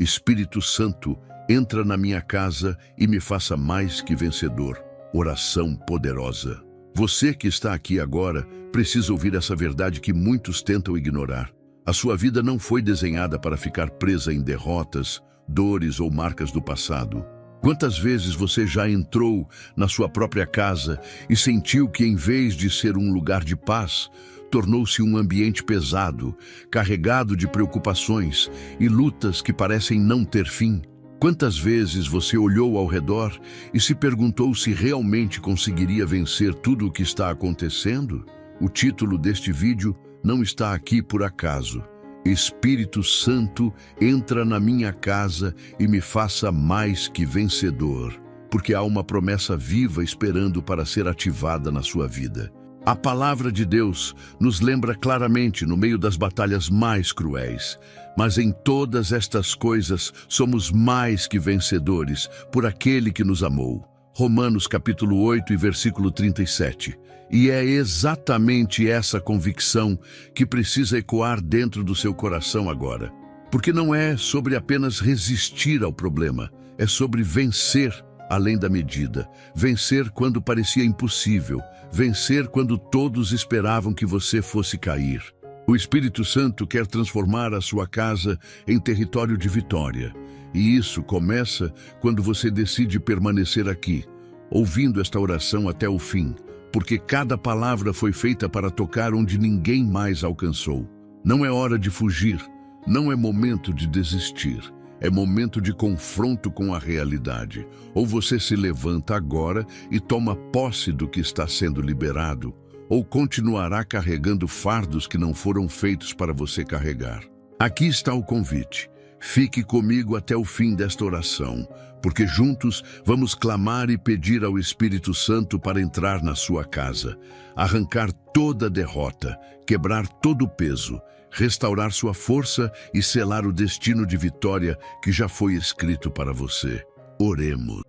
Espírito Santo, entra na minha casa e me faça mais que vencedor. Oração poderosa. Você que está aqui agora precisa ouvir essa verdade que muitos tentam ignorar. A sua vida não foi desenhada para ficar presa em derrotas, dores ou marcas do passado. Quantas vezes você já entrou na sua própria casa e sentiu que, em vez de ser um lugar de paz, tornou-se um ambiente pesado, carregado de preocupações e lutas que parecem não ter fim? Quantas vezes você olhou ao redor e se perguntou se realmente conseguiria vencer tudo o que está acontecendo? O título deste vídeo não está aqui por acaso. Espírito Santo, entra na minha casa e me faça mais que vencedor, porque há uma promessa viva esperando para ser ativada na sua vida. A palavra de Deus nos lembra claramente no meio das batalhas mais cruéis, mas em todas estas coisas somos mais que vencedores por aquele que nos amou. Romanos capítulo 8 e versículo 37. E é exatamente essa convicção que precisa ecoar dentro do seu coração agora. Porque não é sobre apenas resistir ao problema, é sobre vencer além da medida. Vencer quando parecia impossível, vencer quando todos esperavam que você fosse cair. O Espírito Santo quer transformar a sua casa em território de vitória. E isso começa quando você decide permanecer aqui, ouvindo esta oração até o fim, porque cada palavra foi feita para tocar onde ninguém mais alcançou. Não é hora de fugir, não é momento de desistir, é momento de confronto com a realidade. Ou você se levanta agora e toma posse do que está sendo liberado, ou continuará carregando fardos que não foram feitos para você carregar. Aqui está o convite. Fique comigo até o fim desta oração, porque juntos vamos clamar e pedir ao Espírito Santo para entrar na sua casa, arrancar toda derrota, quebrar todo o peso, restaurar sua força e selar o destino de vitória que já foi escrito para você. Oremos.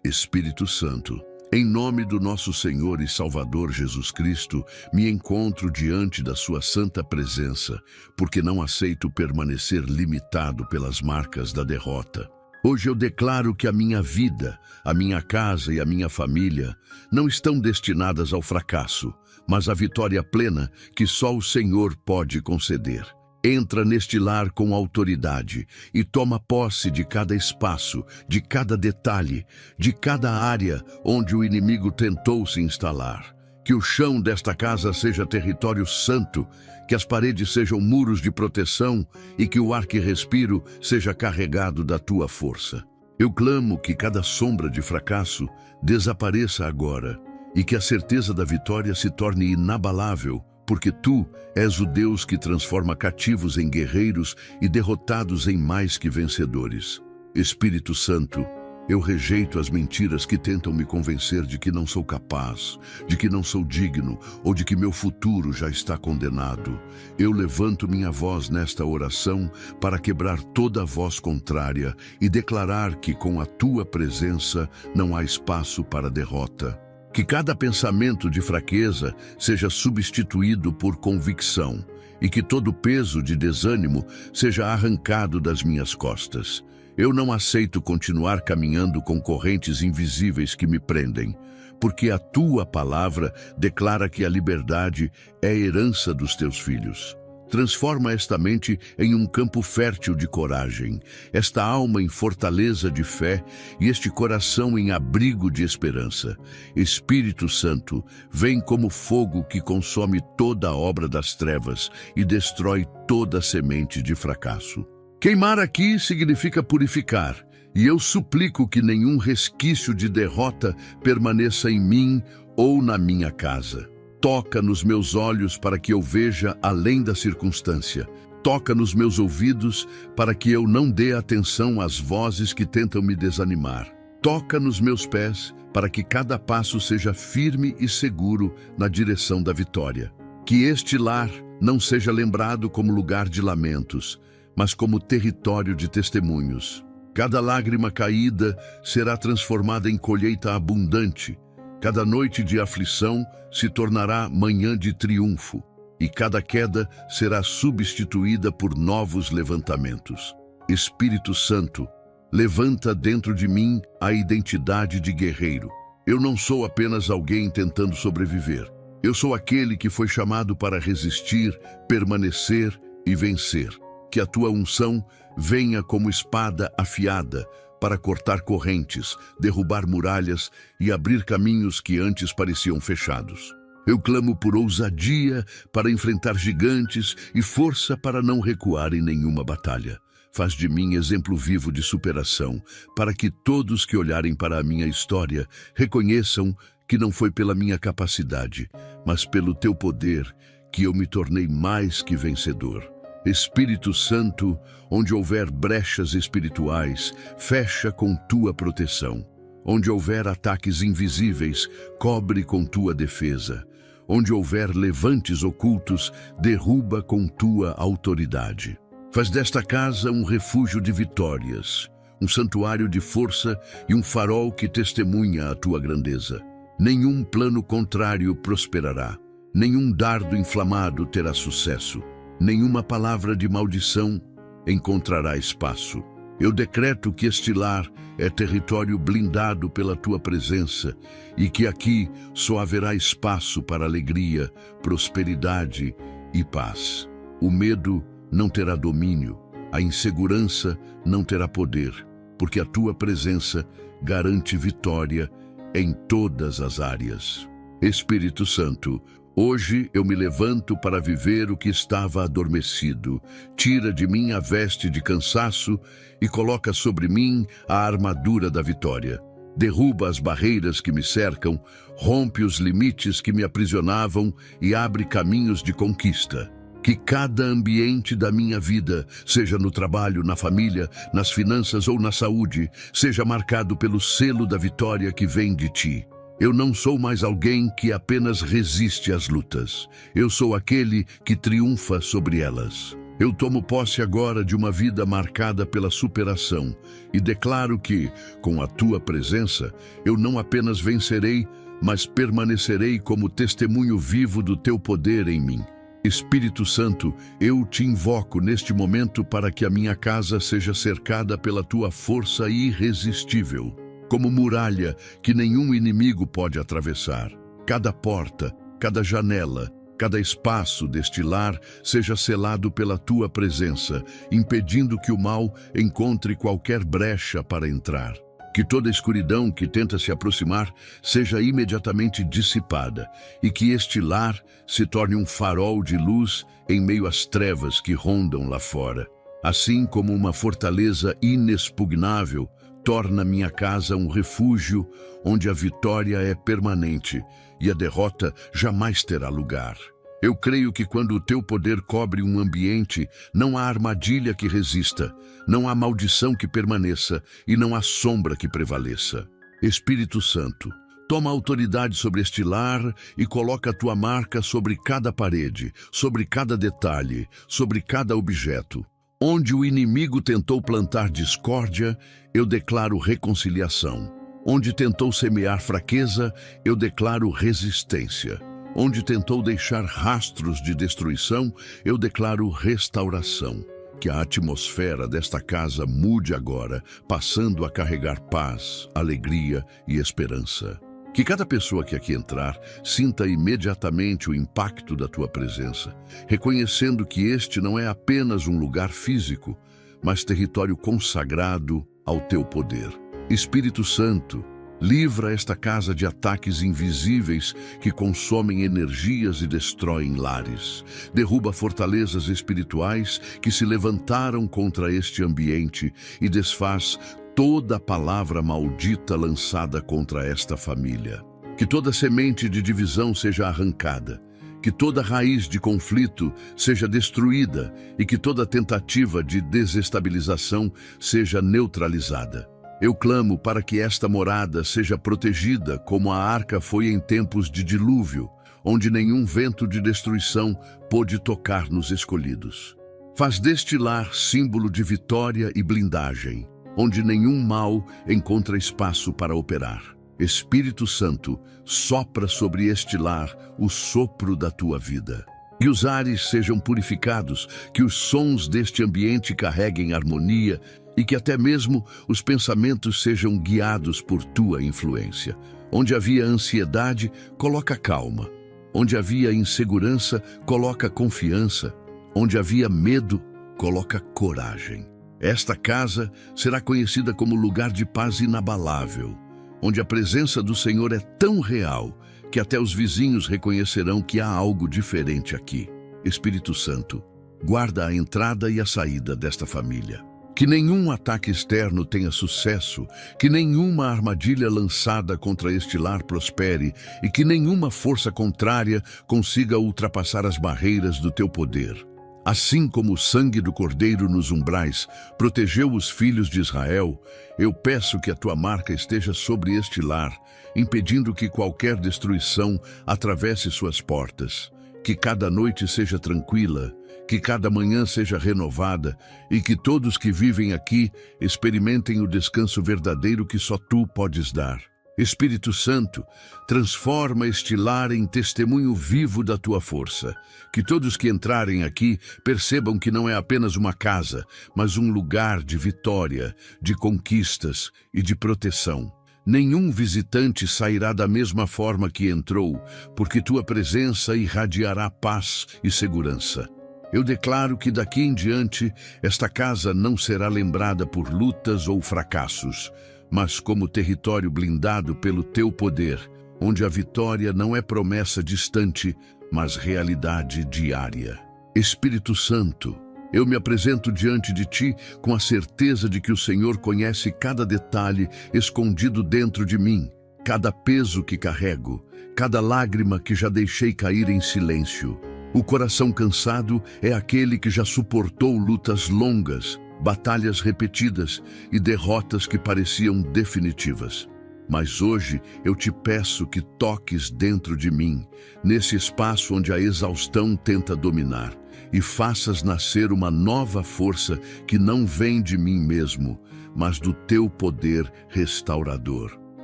Espírito Santo, em nome do nosso Senhor e Salvador Jesus Cristo, me encontro diante da sua santa presença, porque não aceito permanecer limitado pelas marcas da derrota. Hoje eu declaro que a minha vida, a minha casa e a minha família não estão destinadas ao fracasso, mas à vitória plena que só o Senhor pode conceder. Entra neste lar com autoridade e toma posse de cada espaço, de cada detalhe, de cada área onde o inimigo tentou se instalar. Que o chão desta casa seja território santo, que as paredes sejam muros de proteção e que o ar que respiro seja carregado da tua força. Eu clamo que cada sombra de fracasso desapareça agora e que a certeza da vitória se torne inabalável, porque tu és o Deus que transforma cativos em guerreiros e derrotados em mais que vencedores. Espírito Santo, eu rejeito as mentiras que tentam me convencer de que não sou capaz, de que não sou digno ou de que meu futuro já está condenado. Eu levanto minha voz nesta oração para quebrar toda a voz contrária e declarar que com a tua presença não há espaço para derrota. Que cada pensamento de fraqueza seja substituído por convicção e que todo peso de desânimo seja arrancado das minhas costas. Eu não aceito continuar caminhando com correntes invisíveis que me prendem, porque a tua palavra declara que a liberdade é a herança dos teus filhos. Transforma esta mente em um campo fértil de coragem, esta alma em fortaleza de fé e este coração em abrigo de esperança. Espírito Santo, vem como fogo que consome toda a obra das trevas e destrói toda a semente de fracasso. Queimar aqui significa purificar, e eu suplico que nenhum resquício de derrota permaneça em mim ou na minha casa. Toca nos meus olhos para que eu veja além da circunstância. Toca nos meus ouvidos para que eu não dê atenção às vozes que tentam me desanimar. Toca nos meus pés para que cada passo seja firme e seguro na direção da vitória. Que este lar não seja lembrado como lugar de lamentos, mas como território de testemunhos. Cada lágrima caída será transformada em colheita abundante. Cada noite de aflição se tornará manhã de triunfo. e cada queda será substituída por novos levantamentos. Espírito Santo, levanta dentro de mim a identidade de guerreiro. Eu não sou apenas alguém tentando sobreviver. Eu sou aquele que foi chamado para resistir, permanecer e vencer. Que a tua unção venha como espada afiada para cortar correntes, derrubar muralhas e abrir caminhos que antes pareciam fechados. Eu clamo por ousadia para enfrentar gigantes e força para não recuar em nenhuma batalha. Faz de mim exemplo vivo de superação, para que todos que olharem para a minha história reconheçam que não foi pela minha capacidade, mas pelo teu poder que eu me tornei mais que vencedor. Espírito Santo, onde houver brechas espirituais, fecha com tua proteção. Onde houver ataques invisíveis, cobre com tua defesa. Onde houver levantes ocultos, derruba com tua autoridade. Faz desta casa um refúgio de vitórias, um santuário de força e um farol que testemunha a tua grandeza. Nenhum plano contrário prosperará, nenhum dardo inflamado terá sucesso, nenhuma palavra de maldição encontrará espaço. Eu decreto que este lar é território blindado pela tua presença e que aqui só haverá espaço para alegria, prosperidade e paz. O medo não terá domínio, a insegurança não terá poder, porque a tua presença garante vitória em todas as áreas. Espírito Santo, hoje eu me levanto para viver o que estava adormecido. Tira de mim a veste de cansaço e coloca sobre mim a armadura da vitória. Derruba as barreiras que me cercam, rompe os limites que me aprisionavam e abre caminhos de conquista. Que cada ambiente da minha vida, seja no trabalho, na família, nas finanças ou na saúde, seja marcado pelo selo da vitória que vem de ti. Eu não sou mais alguém que apenas resiste às lutas. Eu sou aquele que triunfa sobre elas. Eu tomo posse agora de uma vida marcada pela superação e declaro que, com a tua presença, eu não apenas vencerei, mas permanecerei como testemunho vivo do teu poder em mim. Espírito Santo, eu te invoco neste momento para que a minha casa seja cercada pela tua força irresistível, como muralha que nenhum inimigo pode atravessar. Cada porta, cada janela, cada espaço deste lar seja selado pela tua presença, impedindo que o mal encontre qualquer brecha para entrar. Que toda escuridão que tenta se aproximar seja imediatamente dissipada e que este lar se torne um farol de luz em meio às trevas que rondam lá fora. Assim como uma fortaleza inexpugnável, torna minha casa um refúgio onde a vitória é permanente e a derrota jamais terá lugar. Eu creio que quando o teu poder cobre um ambiente, não há armadilha que resista, não há maldição que permaneça e não há sombra que prevaleça. Espírito Santo, toma autoridade sobre este lar e coloca a tua marca sobre cada parede, sobre cada detalhe, sobre cada objeto. Onde o inimigo tentou plantar discórdia, eu declaro reconciliação. Onde tentou semear fraqueza, eu declaro resistência. Onde tentou deixar rastros de destruição, eu declaro restauração. Que a atmosfera desta casa mude agora, passando a carregar paz, alegria e esperança. Que cada pessoa que aqui entrar sinta imediatamente o impacto da tua presença, reconhecendo que este não é apenas um lugar físico, mas território consagrado ao teu poder. Espírito Santo, livra esta casa de ataques invisíveis que consomem energias e destroem lares. Derruba fortalezas espirituais que se levantaram contra este ambiente e desfaz toda palavra maldita lançada contra esta família. Que toda semente de divisão seja arrancada, que toda raiz de conflito seja destruída e que toda tentativa de desestabilização seja neutralizada. Eu clamo para que esta morada seja protegida como a arca foi em tempos de dilúvio, onde nenhum vento de destruição pôde tocar nos escolhidos. Faz deste lar símbolo de vitória e blindagem, onde nenhum mal encontra espaço para operar. Espírito Santo, sopra sobre este lar o sopro da tua vida. Que os ares sejam purificados, que os sons deste ambiente carreguem harmonia e que até mesmo os pensamentos sejam guiados por tua influência. Onde havia ansiedade, coloca calma. Onde havia insegurança, coloca confiança. Onde havia medo, coloca coragem. Esta casa será conhecida como lugar de paz inabalável, onde a presença do Senhor é tão real que até os vizinhos reconhecerão que há algo diferente aqui. Espírito Santo, guarda a entrada e a saída desta família. Que nenhum ataque externo tenha sucesso, que nenhuma armadilha lançada contra este lar prospere e que nenhuma força contrária consiga ultrapassar as barreiras do teu poder. Assim como o sangue do Cordeiro nos umbrais protegeu os filhos de Israel, eu peço que a tua marca esteja sobre este lar, impedindo que qualquer destruição atravesse suas portas. Que cada noite seja tranquila, que cada manhã seja renovada e que todos que vivem aqui experimentem o descanso verdadeiro que só tu podes dar. Espírito Santo, transforma este lar em testemunho vivo da tua força. Que todos que entrarem aqui percebam que não é apenas uma casa, mas um lugar de vitória, de conquistas e de proteção. Nenhum visitante sairá da mesma forma que entrou, porque tua presença irradiará paz e segurança. Eu declaro que daqui em diante esta casa não será lembrada por lutas ou fracassos, mas como território blindado pelo teu poder, onde a vitória não é promessa distante, mas realidade diária. Espírito Santo, eu me apresento diante de ti com a certeza de que o Senhor conhece cada detalhe escondido dentro de mim, cada peso que carrego, cada lágrima que já deixei cair em silêncio. O coração cansado é aquele que já suportou lutas longas, batalhas repetidas e derrotas que pareciam definitivas. Mas hoje eu te peço que toques dentro de mim, nesse espaço onde a exaustão tenta dominar, e faças nascer uma nova força que não vem de mim mesmo, mas do teu poder restaurador.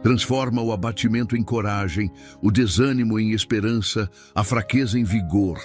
Transforma o abatimento em coragem, o desânimo em esperança, a fraqueza em vigor,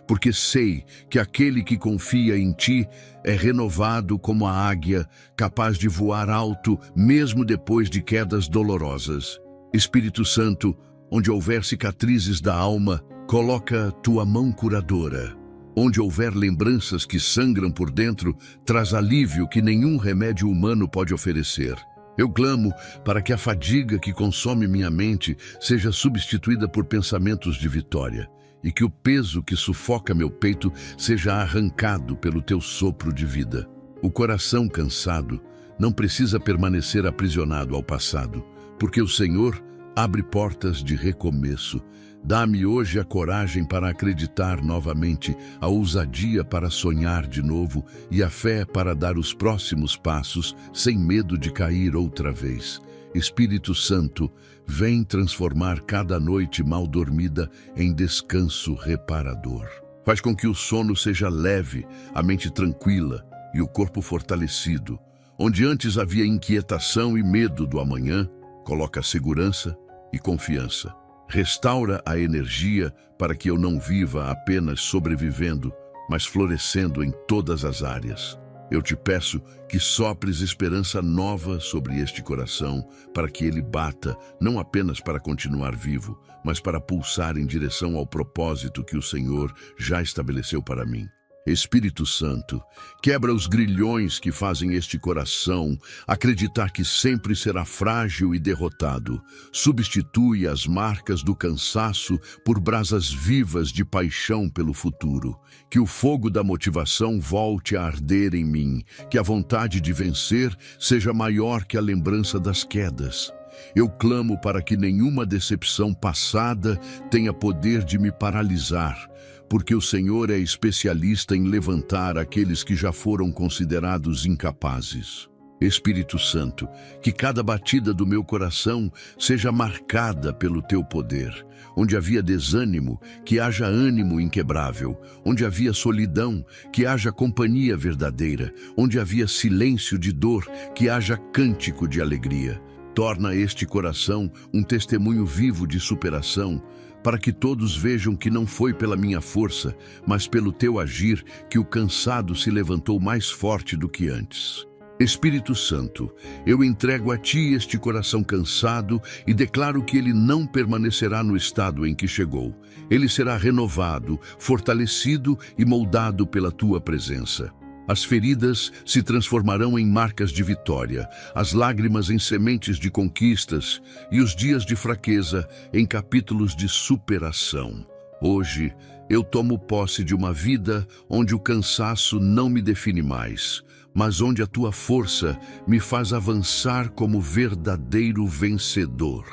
porque sei que aquele que confia em ti é renovado como a águia, capaz de voar alto mesmo depois de quedas dolorosas. Espírito Santo, onde houver cicatrizes da alma, coloca tua mão curadora. Onde houver lembranças que sangram por dentro, traz alívio que nenhum remédio humano pode oferecer. Eu clamo para que a fadiga que consome minha mente seja substituída por pensamentos de vitória e que o peso que sufoca meu peito seja arrancado pelo teu sopro de vida. O coração cansado não precisa permanecer aprisionado ao passado, porque o Senhor abre portas de recomeço. Dá-me hoje a coragem para acreditar novamente, a ousadia para sonhar de novo e a fé para dar os próximos passos sem medo de cair outra vez. Espírito Santo, vem transformar cada noite mal dormida em descanso reparador. Faz com que o sono seja leve, a mente tranquila e o corpo fortalecido. Onde antes havia inquietação e medo do amanhã, coloca segurança e confiança. Restaura a energia para que eu não viva apenas sobrevivendo, mas florescendo em todas as áreas. Eu te peço que sopres esperança nova sobre este coração, para que ele bata, não apenas para continuar vivo, mas para pulsar em direção ao propósito que o Senhor já estabeleceu para mim. Espírito Santo, quebra os grilhões que fazem este coração acreditar que sempre será frágil e derrotado. Substitui as marcas do cansaço por brasas vivas de paixão pelo futuro. Que o fogo da motivação volte a arder em mim, que a vontade de vencer seja maior que a lembrança das quedas. Eu clamo para que nenhuma decepção passada tenha poder de me paralisar, porque o Senhor é especialista em levantar aqueles que já foram considerados incapazes. Espírito Santo, que cada batida do meu coração seja marcada pelo teu poder. Onde havia desânimo, que haja ânimo inquebrável. Onde havia solidão, que haja companhia verdadeira. Onde havia silêncio de dor, que haja cântico de alegria. Torna este coração um testemunho vivo de superação, para que todos vejam que não foi pela minha força, mas pelo teu agir, que o cansado se levantou mais forte do que antes. Espírito Santo, eu entrego a ti este coração cansado e declaro que ele não permanecerá no estado em que chegou. Ele será renovado, fortalecido e moldado pela tua presença. As feridas se transformarão em marcas de vitória, as lágrimas em sementes de conquistas e os dias de fraqueza em capítulos de superação. Hoje, eu tomo posse de uma vida onde o cansaço não me define mais, mas onde a tua força me faz avançar como verdadeiro vencedor.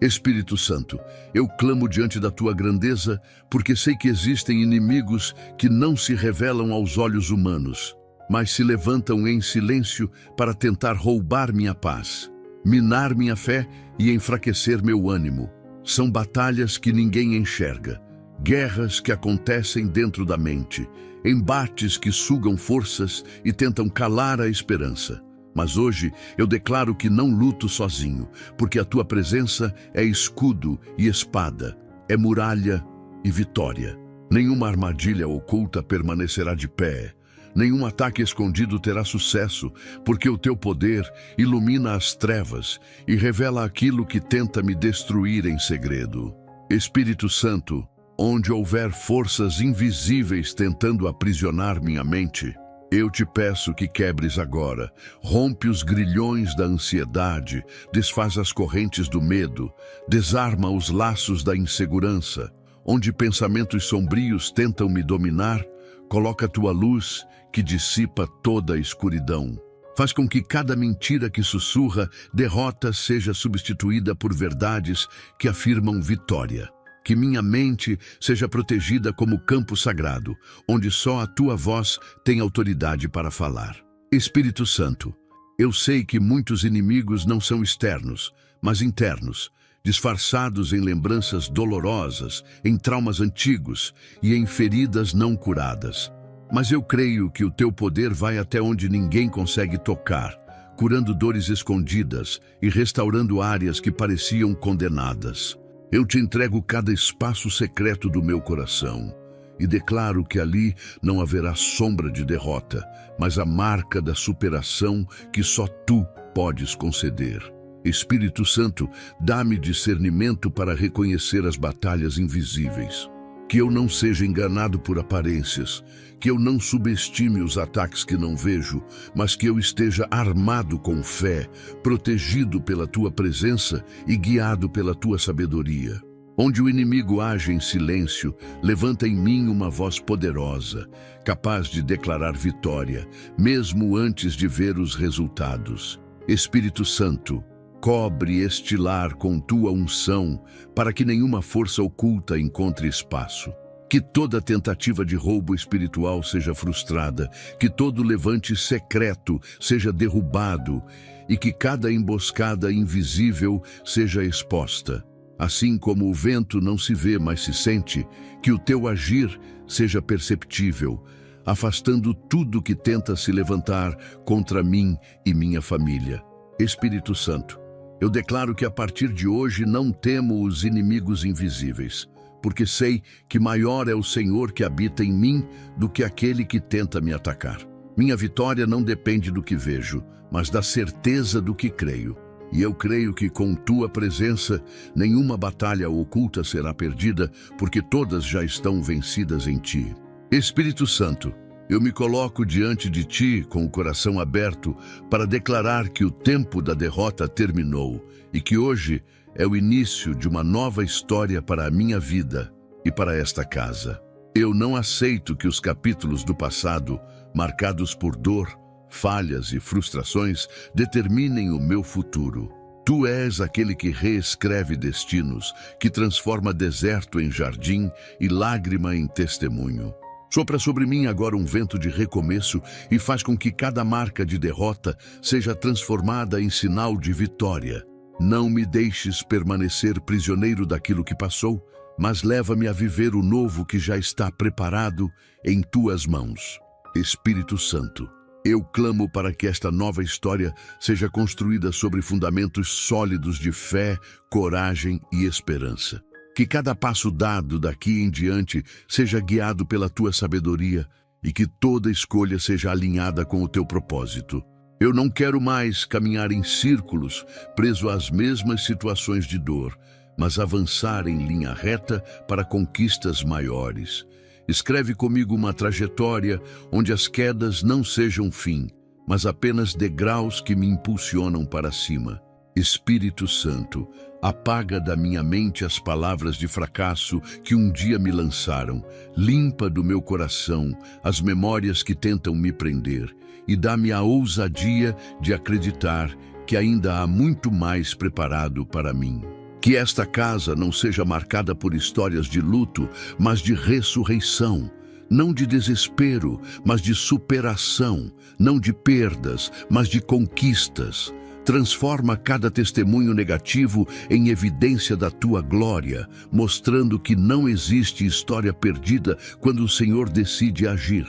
Espírito Santo, eu clamo diante da tua grandeza, porque sei que existem inimigos que não se revelam aos olhos humanos, mas se levantam em silêncio para tentar roubar minha paz, minar minha fé e enfraquecer meu ânimo. São batalhas que ninguém enxerga, guerras que acontecem dentro da mente, embates que sugam forças e tentam calar a esperança. Mas hoje eu declaro que não luto sozinho, porque a tua presença é escudo e espada, é muralha e vitória. Nenhuma armadilha oculta permanecerá de pé, nenhum ataque escondido terá sucesso, porque o teu poder ilumina as trevas e revela aquilo que tenta me destruir em segredo. Espírito Santo, onde houver forças invisíveis tentando aprisionar minha mente, eu te peço que quebres agora, rompe os grilhões da ansiedade, desfaz as correntes do medo, desarma os laços da insegurança. Onde pensamentos sombrios tentam me dominar, coloca a tua luz que dissipa toda a escuridão. Faz com que cada mentira que sussurra derrota seja substituída por verdades que afirmam vitória. Que minha mente seja protegida como campo sagrado, onde só a tua voz tem autoridade para falar. Espírito Santo, eu sei que muitos inimigos não são externos, mas internos, disfarçados em lembranças dolorosas, em traumas antigos e em feridas não curadas. Mas eu creio que o teu poder vai até onde ninguém consegue tocar, curando dores escondidas e restaurando áreas que pareciam condenadas. Eu te entrego cada espaço secreto do meu coração e declaro que ali não haverá sombra de derrota, mas a marca da superação que só tu podes conceder. Espírito Santo, dá-me discernimento para reconhecer as batalhas invisíveis. Que eu não seja enganado por aparências, que eu não subestime os ataques que não vejo, mas que eu esteja armado com fé, protegido pela tua presença e guiado pela tua sabedoria. Onde o inimigo age em silêncio, levanta em mim uma voz poderosa, capaz de declarar vitória, mesmo antes de ver os resultados. Espírito Santo, cobre este lar com tua unção, para que nenhuma força oculta encontre espaço. Que toda tentativa de roubo espiritual seja frustrada, que todo levante secreto seja derrubado e que cada emboscada invisível seja exposta. Assim como o vento não se vê, mas se sente, que o teu agir seja perceptível, afastando tudo que tenta se levantar contra mim e minha família. Espírito Santo, eu declaro que a partir de hoje não temo os inimigos invisíveis, porque sei que maior é o Senhor que habita em mim do que aquele que tenta me atacar. Minha vitória não depende do que vejo, mas da certeza do que creio. E eu creio que com tua presença, nenhuma batalha oculta será perdida, porque todas já estão vencidas em ti. Espírito Santo, eu me coloco diante de ti com o coração aberto para declarar que o tempo da derrota terminou e que hoje é o início de uma nova história para a minha vida e para esta casa. Eu não aceito que os capítulos do passado, marcados por dor, falhas e frustrações, determinem o meu futuro. Tu és aquele que reescreve destinos, que transforma deserto em jardim e lágrima em testemunho. Sopra sobre mim agora um vento de recomeço e faz com que cada marca de derrota seja transformada em sinal de vitória. Não me deixes permanecer prisioneiro daquilo que passou, mas leva-me a viver o novo que já está preparado em tuas mãos. Espírito Santo, eu clamo para que esta nova história seja construída sobre fundamentos sólidos de fé, coragem e esperança. Que cada passo dado daqui em diante seja guiado pela tua sabedoria e que toda escolha seja alinhada com o teu propósito. Eu não quero mais caminhar em círculos, preso às mesmas situações de dor, mas avançar em linha reta para conquistas maiores. Escreve comigo uma trajetória onde as quedas não sejam fim, mas apenas degraus que me impulsionam para cima. Espírito Santo, apaga da minha mente as palavras de fracasso que um dia me lançaram, limpa do meu coração as memórias que tentam me prender e dá-me a ousadia de acreditar que ainda há muito mais preparado para mim. Que esta casa não seja marcada por histórias de luto, mas de ressurreição. Não de desespero, mas de superação. Não de perdas, mas de conquistas. Transforma cada testemunho negativo em evidência da tua glória, mostrando que não existe história perdida quando o Senhor decide agir.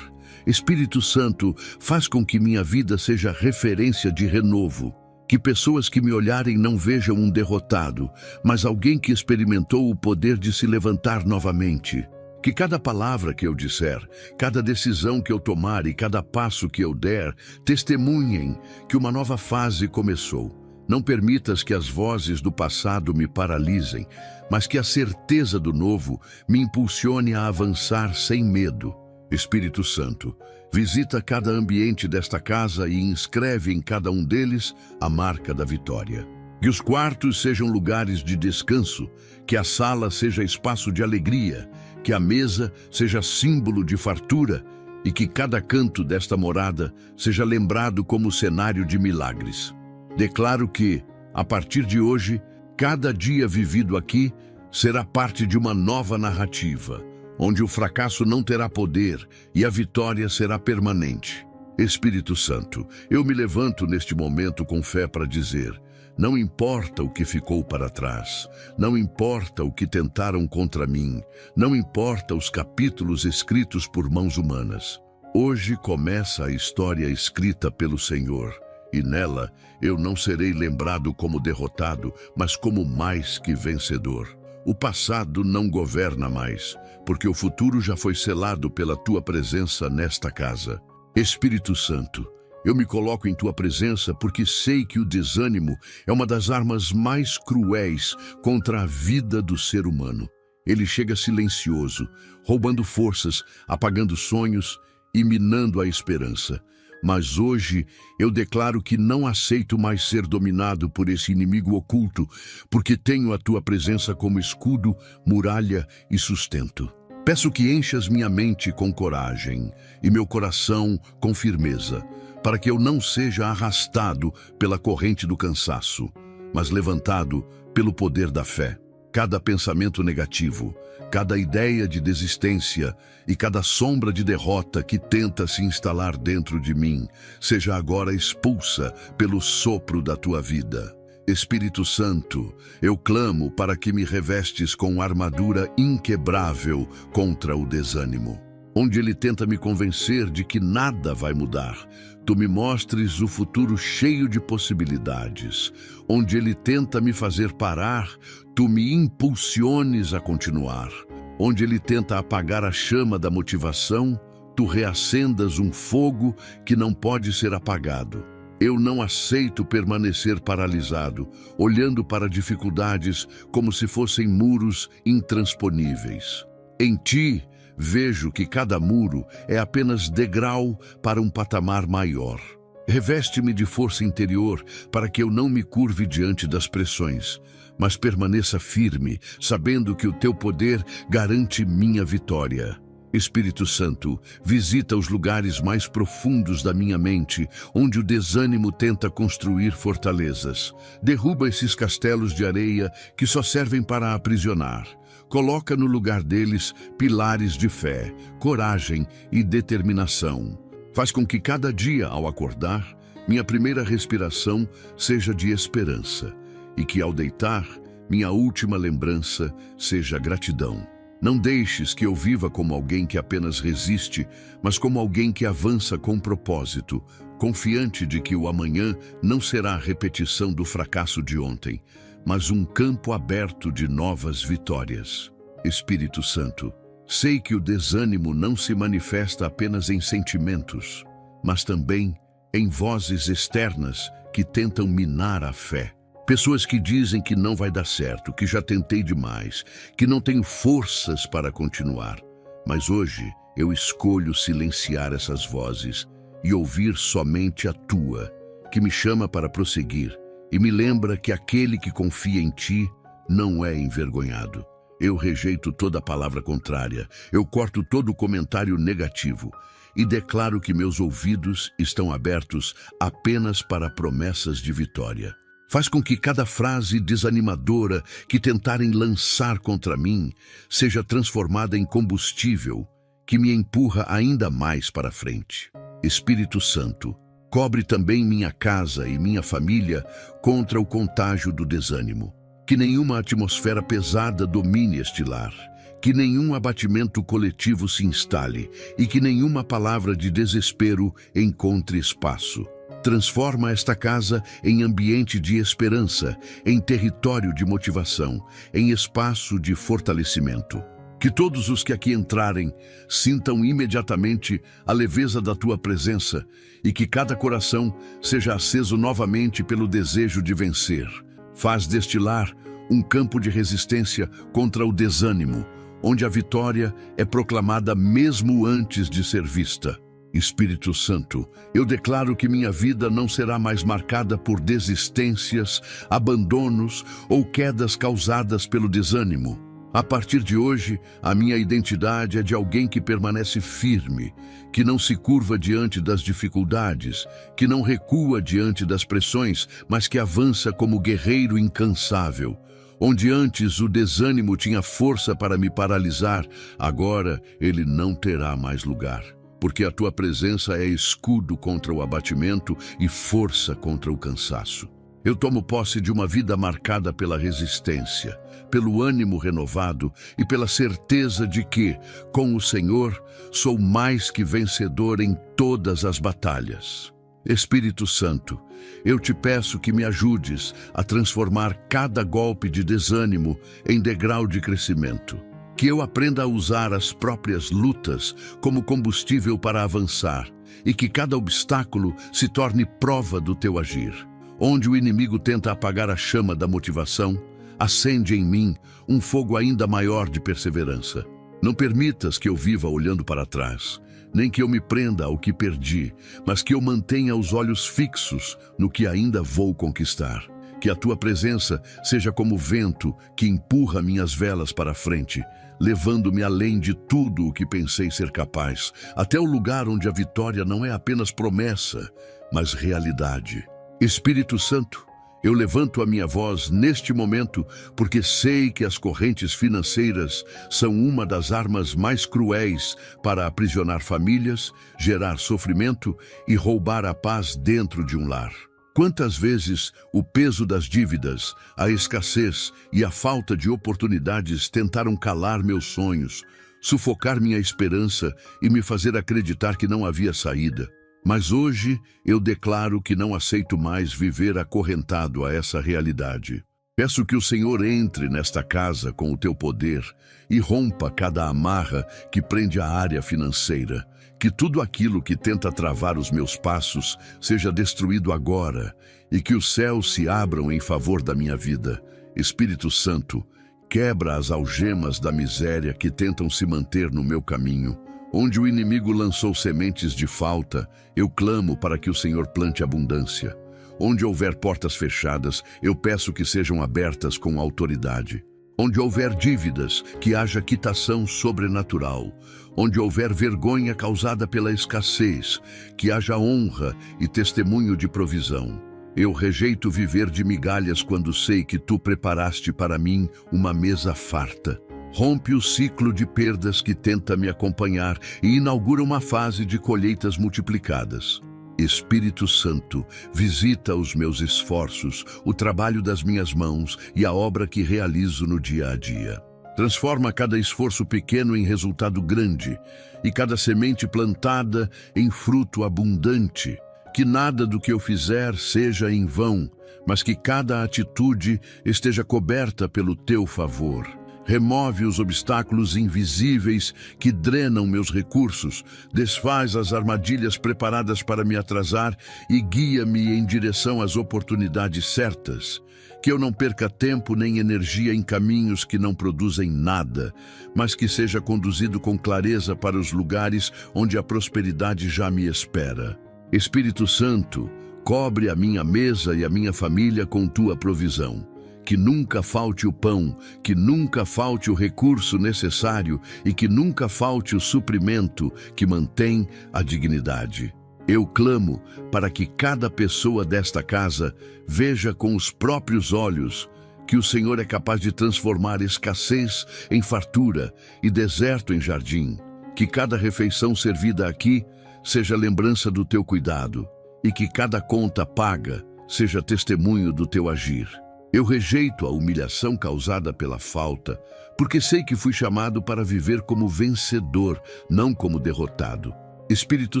Espírito Santo, faz com que minha vida seja referência de renovo. Que pessoas que me olharem não vejam um derrotado, mas alguém que experimentou o poder de se levantar novamente. Que cada palavra que eu disser, cada decisão que eu tomar e cada passo que eu der, testemunhem que uma nova fase começou. Não permitas que as vozes do passado me paralisem, mas que a certeza do novo me impulsione a avançar sem medo. Espírito Santo, visita cada ambiente desta casa e inscreve em cada um deles a marca da vitória. Que os quartos sejam lugares de descanso, que a sala seja espaço de alegria, que a mesa seja símbolo de fartura e que cada canto desta morada seja lembrado como cenário de milagres. Declaro que, a partir de hoje, cada dia vivido aqui será parte de uma nova narrativa, onde o fracasso não terá poder e a vitória será permanente. Espírito Santo, eu me levanto neste momento com fé para dizer: não importa o que ficou para trás, não importa o que tentaram contra mim, não importa os capítulos escritos por mãos humanas. Hoje começa a história escrita pelo Senhor, e nela eu não serei lembrado como derrotado, mas como mais que vencedor. O passado não governa mais, porque o futuro já foi selado pela tua presença nesta casa. Espírito Santo, eu me coloco em tua presença porque sei que o desânimo é uma das armas mais cruéis contra a vida do ser humano. Ele chega silencioso, roubando forças, apagando sonhos e minando a esperança. Mas hoje eu declaro que não aceito mais ser dominado por esse inimigo oculto, porque tenho a tua presença como escudo, muralha e sustento. Peço que enchas minha mente com coragem e meu coração com firmeza, para que eu não seja arrastado pela corrente do cansaço, mas levantado pelo poder da fé. Cada pensamento negativo, cada ideia de desistência e cada sombra de derrota que tenta se instalar dentro de mim, seja agora expulsa pelo sopro da tua vida. Espírito Santo, eu clamo para que me revestes com armadura inquebrável contra o desânimo. Onde ele tenta me convencer de que nada vai mudar, tu me mostres o futuro cheio de possibilidades. Onde ele tenta me fazer parar, tu me impulsiones a continuar. Onde ele tenta apagar a chama da motivação, tu reacendas um fogo que não pode ser apagado. Eu não aceito permanecer paralisado, olhando para dificuldades como se fossem muros intransponíveis. Em ti, vejo que cada muro é apenas degrau para um patamar maior. Reveste-me de força interior para que eu não me curve diante das pressões, mas permaneça firme, sabendo que o teu poder garante minha vitória. Espírito Santo, visita os lugares mais profundos da minha mente, onde o desânimo tenta construir fortalezas. Derruba esses castelos de areia que só servem para aprisionar. Coloca no lugar deles pilares de fé, coragem e determinação. Faz com que cada dia, ao acordar, minha primeira respiração seja de esperança e que, ao deitar, minha última lembrança seja gratidão. Não deixes que eu viva como alguém que apenas resiste, mas como alguém que avança com propósito, confiante de que o amanhã não será a repetição do fracasso de ontem, mas um campo aberto de novas vitórias. Espírito Santo, sei que o desânimo não se manifesta apenas em sentimentos, mas também em vozes externas que tentam minar a fé. Pessoas que dizem que não vai dar certo, que já tentei demais, que não tenho forças para continuar. Mas hoje eu escolho silenciar essas vozes e ouvir somente a tua, que me chama para prosseguir e me lembra que aquele que confia em ti não é envergonhado. Eu rejeito toda palavra contrária, eu corto todo comentário negativo e declaro que meus ouvidos estão abertos apenas para promessas de vitória. Faz com que cada frase desanimadora que tentarem lançar contra mim seja transformada em combustível que me empurra ainda mais para frente. Espírito Santo, cobre também minha casa e minha família contra o contágio do desânimo. Que nenhuma atmosfera pesada domine este lar, que nenhum abatimento coletivo se instale e que nenhuma palavra de desespero encontre espaço. Transforma esta casa em ambiente de esperança, em território de motivação, em espaço de fortalecimento. Que todos os que aqui entrarem sintam imediatamente a leveza da tua presença e que cada coração seja aceso novamente pelo desejo de vencer. Faz deste lar um campo de resistência contra o desânimo, onde a vitória é proclamada mesmo antes de ser vista. Espírito Santo, eu declaro que minha vida não será mais marcada por desistências, abandonos ou quedas causadas pelo desânimo. A partir de hoje, a minha identidade é de alguém que permanece firme, que não se curva diante das dificuldades, que não recua diante das pressões, mas que avança como guerreiro incansável. Onde antes o desânimo tinha força para me paralisar, agora ele não terá mais lugar. Porque a tua presença é escudo contra o abatimento e força contra o cansaço. Eu tomo posse de uma vida marcada pela resistência, pelo ânimo renovado e pela certeza de que, com o Senhor, sou mais que vencedor em todas as batalhas. Espírito Santo, eu te peço que me ajudes a transformar cada golpe de desânimo em degrau de crescimento. Que eu aprenda a usar as próprias lutas como combustível para avançar e que cada obstáculo se torne prova do teu agir. Onde o inimigo tenta apagar a chama da motivação, acende em mim um fogo ainda maior de perseverança. Não permitas que eu viva olhando para trás, nem que eu me prenda ao que perdi, mas que eu mantenha os olhos fixos no que ainda vou conquistar. Que a tua presença seja como vento que empurra minhas velas para a frente, levando-me além de tudo o que pensei ser capaz, até o lugar onde a vitória não é apenas promessa, mas realidade. Espírito Santo, eu levanto a minha voz neste momento porque sei que as correntes financeiras são uma das armas mais cruéis para aprisionar famílias, gerar sofrimento e roubar a paz dentro de um lar. Quantas vezes o peso das dívidas, a escassez e a falta de oportunidades tentaram calar meus sonhos, sufocar minha esperança e me fazer acreditar que não havia saída. Mas hoje eu declaro que não aceito mais viver acorrentado a essa realidade. Peço que o Senhor entre nesta casa com o teu poder e rompa cada amarra que prende a área financeira. Que tudo aquilo que tenta travar os meus passos seja destruído agora e que os céus se abram em favor da minha vida. Espírito Santo, quebra as algemas da miséria que tentam se manter no meu caminho. Onde o inimigo lançou sementes de falta, eu clamo para que o Senhor plante abundância. Onde houver portas fechadas, eu peço que sejam abertas com autoridade. Onde houver dívidas, que haja quitação sobrenatural. Onde houver vergonha causada pela escassez, que haja honra e testemunho de provisão. Eu rejeito viver de migalhas quando sei que tu preparaste para mim uma mesa farta. Rompe o ciclo de perdas que tenta me acompanhar e inaugura uma fase de colheitas multiplicadas. Espírito Santo, visita os meus esforços, o trabalho das minhas mãos e a obra que realizo no dia a dia. Transforma cada esforço pequeno em resultado grande e cada semente plantada em fruto abundante. Que nada do que eu fizer seja em vão, mas que cada atitude esteja coberta pelo teu favor. Remove os obstáculos invisíveis que drenam meus recursos, desfaz as armadilhas preparadas para me atrasar e guia-me em direção às oportunidades certas. Que eu não perca tempo nem energia em caminhos que não produzem nada, mas que seja conduzido com clareza para os lugares onde a prosperidade já me espera. Espírito Santo, cobre a minha mesa e a minha família com tua provisão. Que nunca falte o pão, que nunca falte o recurso necessário e que nunca falte o suprimento que mantém a dignidade. Eu clamo para que cada pessoa desta casa veja com os próprios olhos que o Senhor é capaz de transformar escassez em fartura e deserto em jardim. Que cada refeição servida aqui seja lembrança do teu cuidado e que cada conta paga seja testemunho do teu agir. Eu rejeito a humilhação causada pela falta, porque sei que fui chamado para viver como vencedor, não como derrotado. Espírito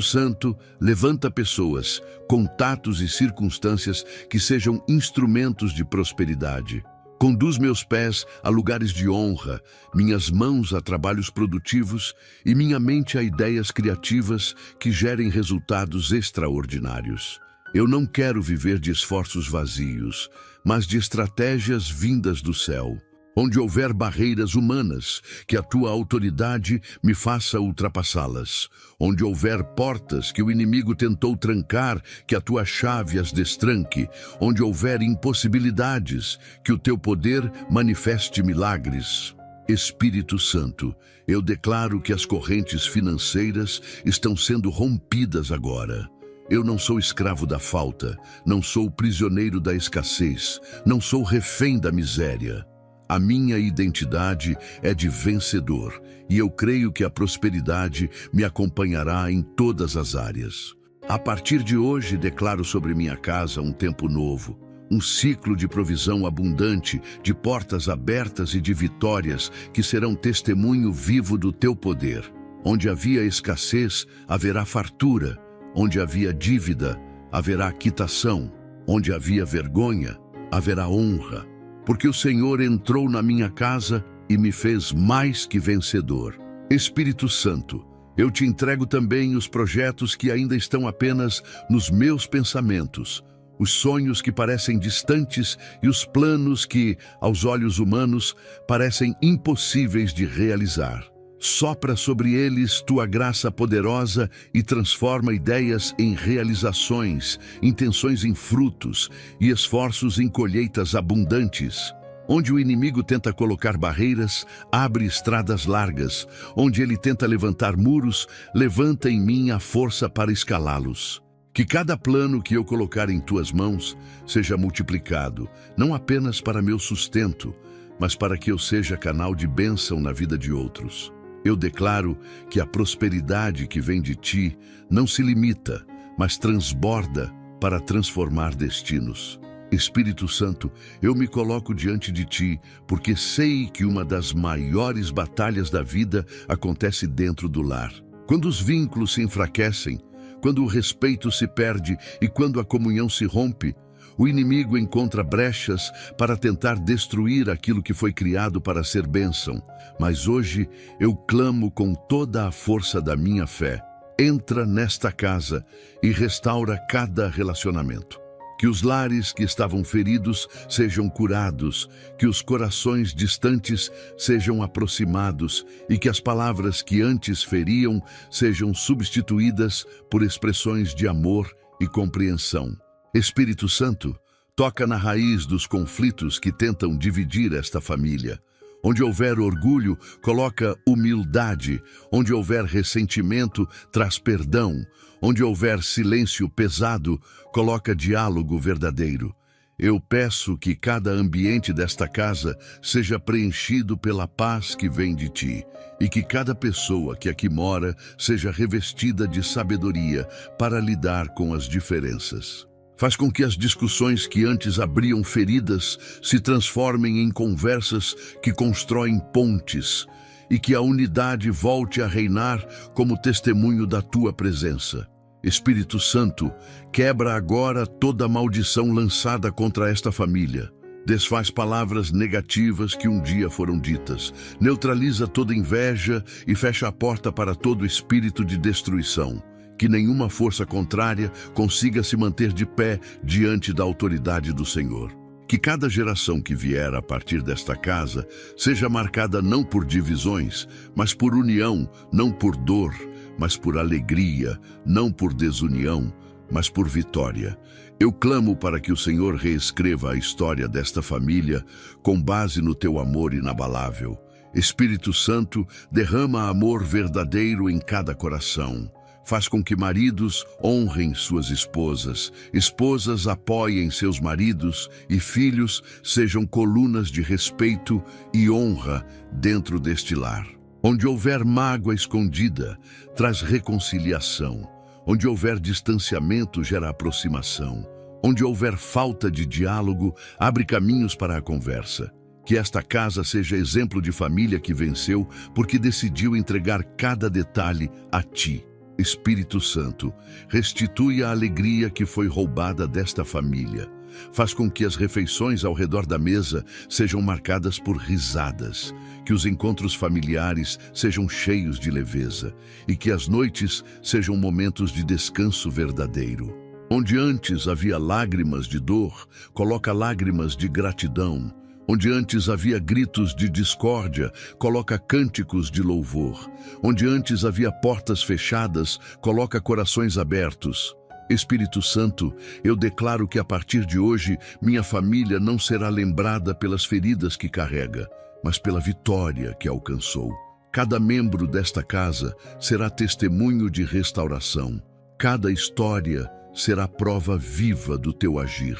Santo, levanta pessoas, contatos e circunstâncias que sejam instrumentos de prosperidade. Conduz meus pés a lugares de honra, minhas mãos a trabalhos produtivos e minha mente a ideias criativas que gerem resultados extraordinários. Eu não quero viver de esforços vazios, mas de estratégias vindas do céu. Onde houver barreiras humanas, que a tua autoridade me faça ultrapassá-las. Onde houver portas que o inimigo tentou trancar, que a tua chave as destranque. Onde houver impossibilidades, que o teu poder manifeste milagres. Espírito Santo, eu declaro que as correntes financeiras estão sendo rompidas agora. Eu não sou escravo da falta, não sou prisioneiro da escassez, não sou refém da miséria. A minha identidade é de vencedor e eu creio que a prosperidade me acompanhará em todas as áreas. A partir de hoje, declaro sobre minha casa um tempo novo, um ciclo de provisão abundante, de portas abertas e de vitórias que serão testemunho vivo do teu poder. Onde havia escassez, haverá fartura. Onde havia dívida, haverá quitação. Onde havia vergonha, haverá honra. Porque o Senhor entrou na minha casa e me fez mais que vencedor. Espírito Santo, eu te entrego também os projetos que ainda estão apenas nos meus pensamentos, os sonhos que parecem distantes e os planos que, aos olhos humanos, parecem impossíveis de realizar. Sopra sobre eles tua graça poderosa e transforma ideias em realizações, intenções em frutos e esforços em colheitas abundantes. Onde o inimigo tenta colocar barreiras, abre estradas largas. Onde ele tenta levantar muros, levanta em mim a força para escalá-los. Que cada plano que eu colocar em tuas mãos seja multiplicado, não apenas para meu sustento, mas para que eu seja canal de bênção na vida de outros. Eu declaro que a prosperidade que vem de ti não se limita, mas transborda para transformar destinos. Espírito Santo, eu me coloco diante de ti, porque sei que uma das maiores batalhas da vida acontece dentro do lar. Quando os vínculos se enfraquecem, quando o respeito se perde e quando a comunhão se rompe, o inimigo encontra brechas para tentar destruir aquilo que foi criado para ser bênção. Mas hoje eu clamo com toda a força da minha fé. Entra nesta casa e restaura cada relacionamento. Que os lares que estavam feridos sejam curados, que os corações distantes sejam aproximados e que as palavras que antes feriam sejam substituídas por expressões de amor e compreensão. Espírito Santo, toca na raiz dos conflitos que tentam dividir esta família. Onde houver orgulho, coloca humildade. Onde houver ressentimento, traz perdão. Onde houver silêncio pesado, coloca diálogo verdadeiro. Eu peço que cada ambiente desta casa seja preenchido pela paz que vem de ti e que cada pessoa que aqui mora seja revestida de sabedoria para lidar com as diferenças. Faz com que as discussões que antes abriam feridas se transformem em conversas que constroem pontes e que a unidade volte a reinar como testemunho da tua presença. Espírito Santo, quebra agora toda maldição lançada contra esta família. Desfaz palavras negativas que um dia foram ditas. Neutraliza toda inveja e fecha a porta para todo espírito de destruição. Que nenhuma força contrária consiga se manter de pé diante da autoridade do Senhor. Que cada geração que vier a partir desta casa seja marcada não por divisões, mas por união, não por dor, mas por alegria, não por desunião, mas por vitória. Eu clamo para que o Senhor reescreva a história desta família com base no teu amor inabalável. Espírito Santo, derrama amor verdadeiro em cada coração. Faz com que maridos honrem suas esposas, esposas apoiem seus maridos e filhos sejam colunas de respeito e honra dentro deste lar. Onde houver mágoa escondida, traz reconciliação. Onde houver distanciamento, gera aproximação. Onde houver falta de diálogo, abre caminhos para a conversa. Que esta casa seja exemplo de família que venceu porque decidiu entregar cada detalhe a ti. Espírito Santo, restitui a alegria que foi roubada desta família. Faz com que as refeições ao redor da mesa sejam marcadas por risadas, que os encontros familiares sejam cheios de leveza e que as noites sejam momentos de descanso verdadeiro. Onde antes havia lágrimas de dor, coloca lágrimas de gratidão. Onde antes havia gritos de discórdia, coloca cânticos de louvor. Onde antes havia portas fechadas, coloca corações abertos. Espírito Santo, eu declaro que a partir de hoje, minha família não será lembrada pelas feridas que carrega, mas pela vitória que alcançou. Cada membro desta casa será testemunho de restauração. Cada história será prova viva do teu agir.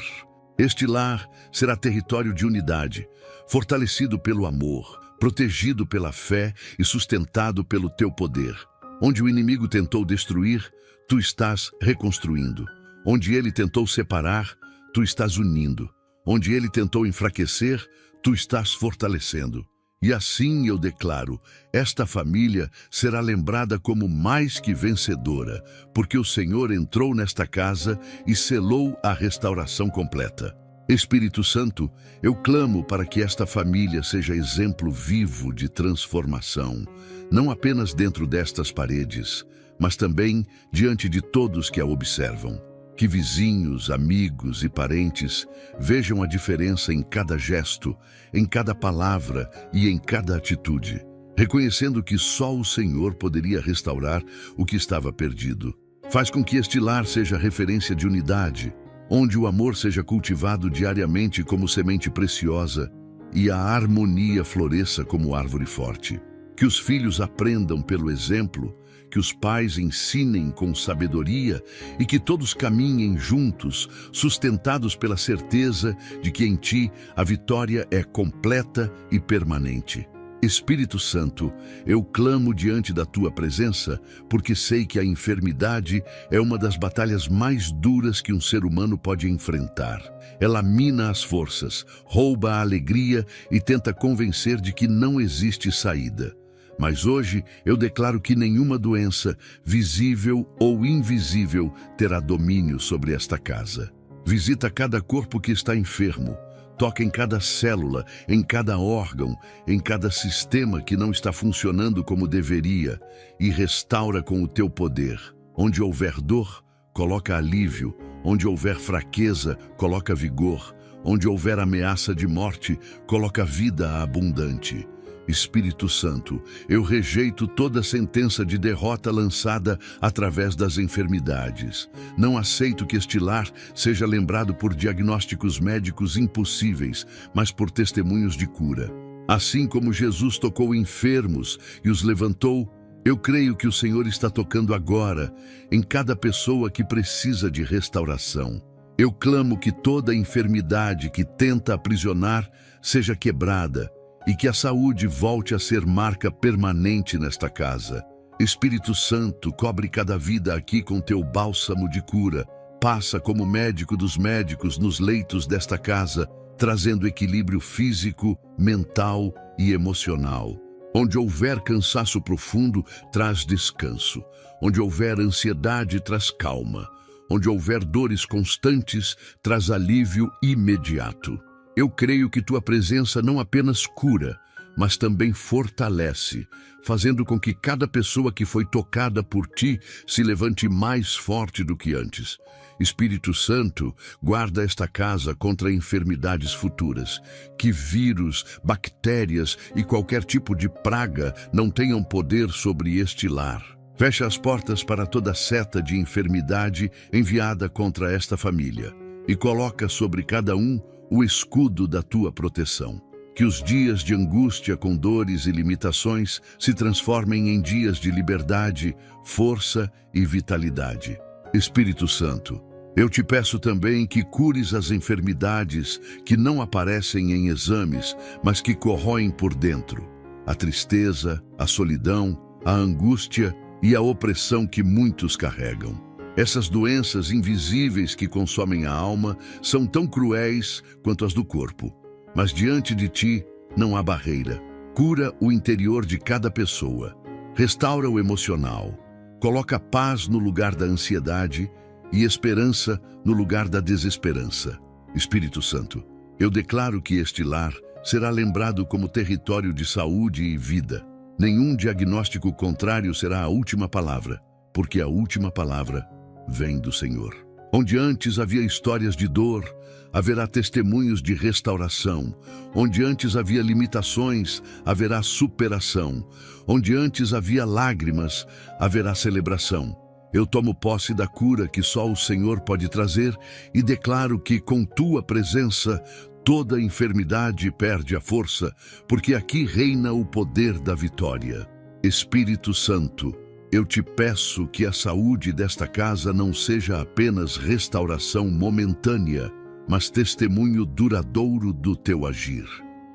Este lar será território de unidade, fortalecido pelo amor, protegido pela fé e sustentado pelo teu poder. Onde o inimigo tentou destruir, tu estás reconstruindo. Onde ele tentou separar, tu estás unindo. Onde ele tentou enfraquecer, tu estás fortalecendo. E assim eu declaro, esta família será lembrada como mais que vencedora, porque o Senhor entrou nesta casa e selou a restauração completa. Espírito Santo, eu clamo para que esta família seja exemplo vivo de transformação, não apenas dentro destas paredes, mas também diante de todos que a observam. Que vizinhos, amigos e parentes vejam a diferença em cada gesto, em cada palavra e em cada atitude, reconhecendo que só o Senhor poderia restaurar o que estava perdido. Faz com que este lar seja referência de unidade, onde o amor seja cultivado diariamente como semente preciosa e a harmonia floresça como árvore forte. Que os filhos aprendam pelo exemplo, que os pais ensinem com sabedoria e que todos caminhem juntos, sustentados pela certeza de que em ti a vitória é completa e permanente. Espírito Santo, eu clamo diante da tua presença, porque sei que a enfermidade é uma das batalhas mais duras que um ser humano pode enfrentar. Ela mina as forças, rouba a alegria e tenta convencer de que não existe saída. Mas hoje eu declaro que nenhuma doença, visível ou invisível, terá domínio sobre esta casa. Visita cada corpo que está enfermo. Toca em cada célula, em cada órgão, em cada sistema que não está funcionando como deveria e restaura com o teu poder. Onde houver dor, coloca alívio. Onde houver fraqueza, coloca vigor. Onde houver ameaça de morte, coloca vida abundante. Espírito Santo, eu rejeito toda sentença de derrota lançada através das enfermidades. Não aceito que este lar seja lembrado por diagnósticos médicos impossíveis, mas por testemunhos de cura. Assim como Jesus tocou enfermos e os levantou, eu creio que o Senhor está tocando agora em cada pessoa que precisa de restauração. Eu clamo que toda enfermidade que tenta aprisionar seja quebrada, e que a saúde volte a ser marca permanente nesta casa. Espírito Santo, cobre cada vida aqui com teu bálsamo de cura. Passa como médico dos médicos nos leitos desta casa, trazendo equilíbrio físico, mental e emocional. Onde houver cansaço profundo, traz descanso. Onde houver ansiedade, traz calma. Onde houver dores constantes, traz alívio imediato. Eu creio que tua presença não apenas cura, mas também fortalece, fazendo com que cada pessoa que foi tocada por ti se levante mais forte do que antes. Espírito Santo, guarda esta casa contra enfermidades futuras. Que vírus, bactérias e qualquer tipo de praga não tenham poder sobre este lar. Fecha as portas para toda seta de enfermidade enviada contra esta família e coloca sobre cada um o escudo da tua proteção. Que os dias de angústia com dores e limitações se transformem em dias de liberdade, força e vitalidade. Espírito Santo, eu te peço também que cures as enfermidades que não aparecem em exames, mas que corroem por dentro. A tristeza, a solidão, a angústia e a opressão que muitos carregam. Essas doenças invisíveis que consomem a alma são tão cruéis quanto as do corpo. Mas diante de ti não há barreira. Cura o interior de cada pessoa. Restaura o emocional. Coloca paz no lugar da ansiedade e esperança no lugar da desesperança. Espírito Santo, eu declaro que este lar será lembrado como território de saúde e vida. Nenhum diagnóstico contrário será a última palavra, porque a última palavra vem do Senhor. Onde antes havia histórias de dor, haverá testemunhos de restauração. Onde antes havia limitações, haverá superação. Onde antes havia lágrimas, haverá celebração. Eu tomo posse da cura que só o Senhor pode trazer e declaro que, com tua presença, toda enfermidade perde a força, porque aqui reina o poder da vitória. Espírito Santo, eu te peço que a saúde desta casa não seja apenas restauração momentânea, mas testemunho duradouro do teu agir.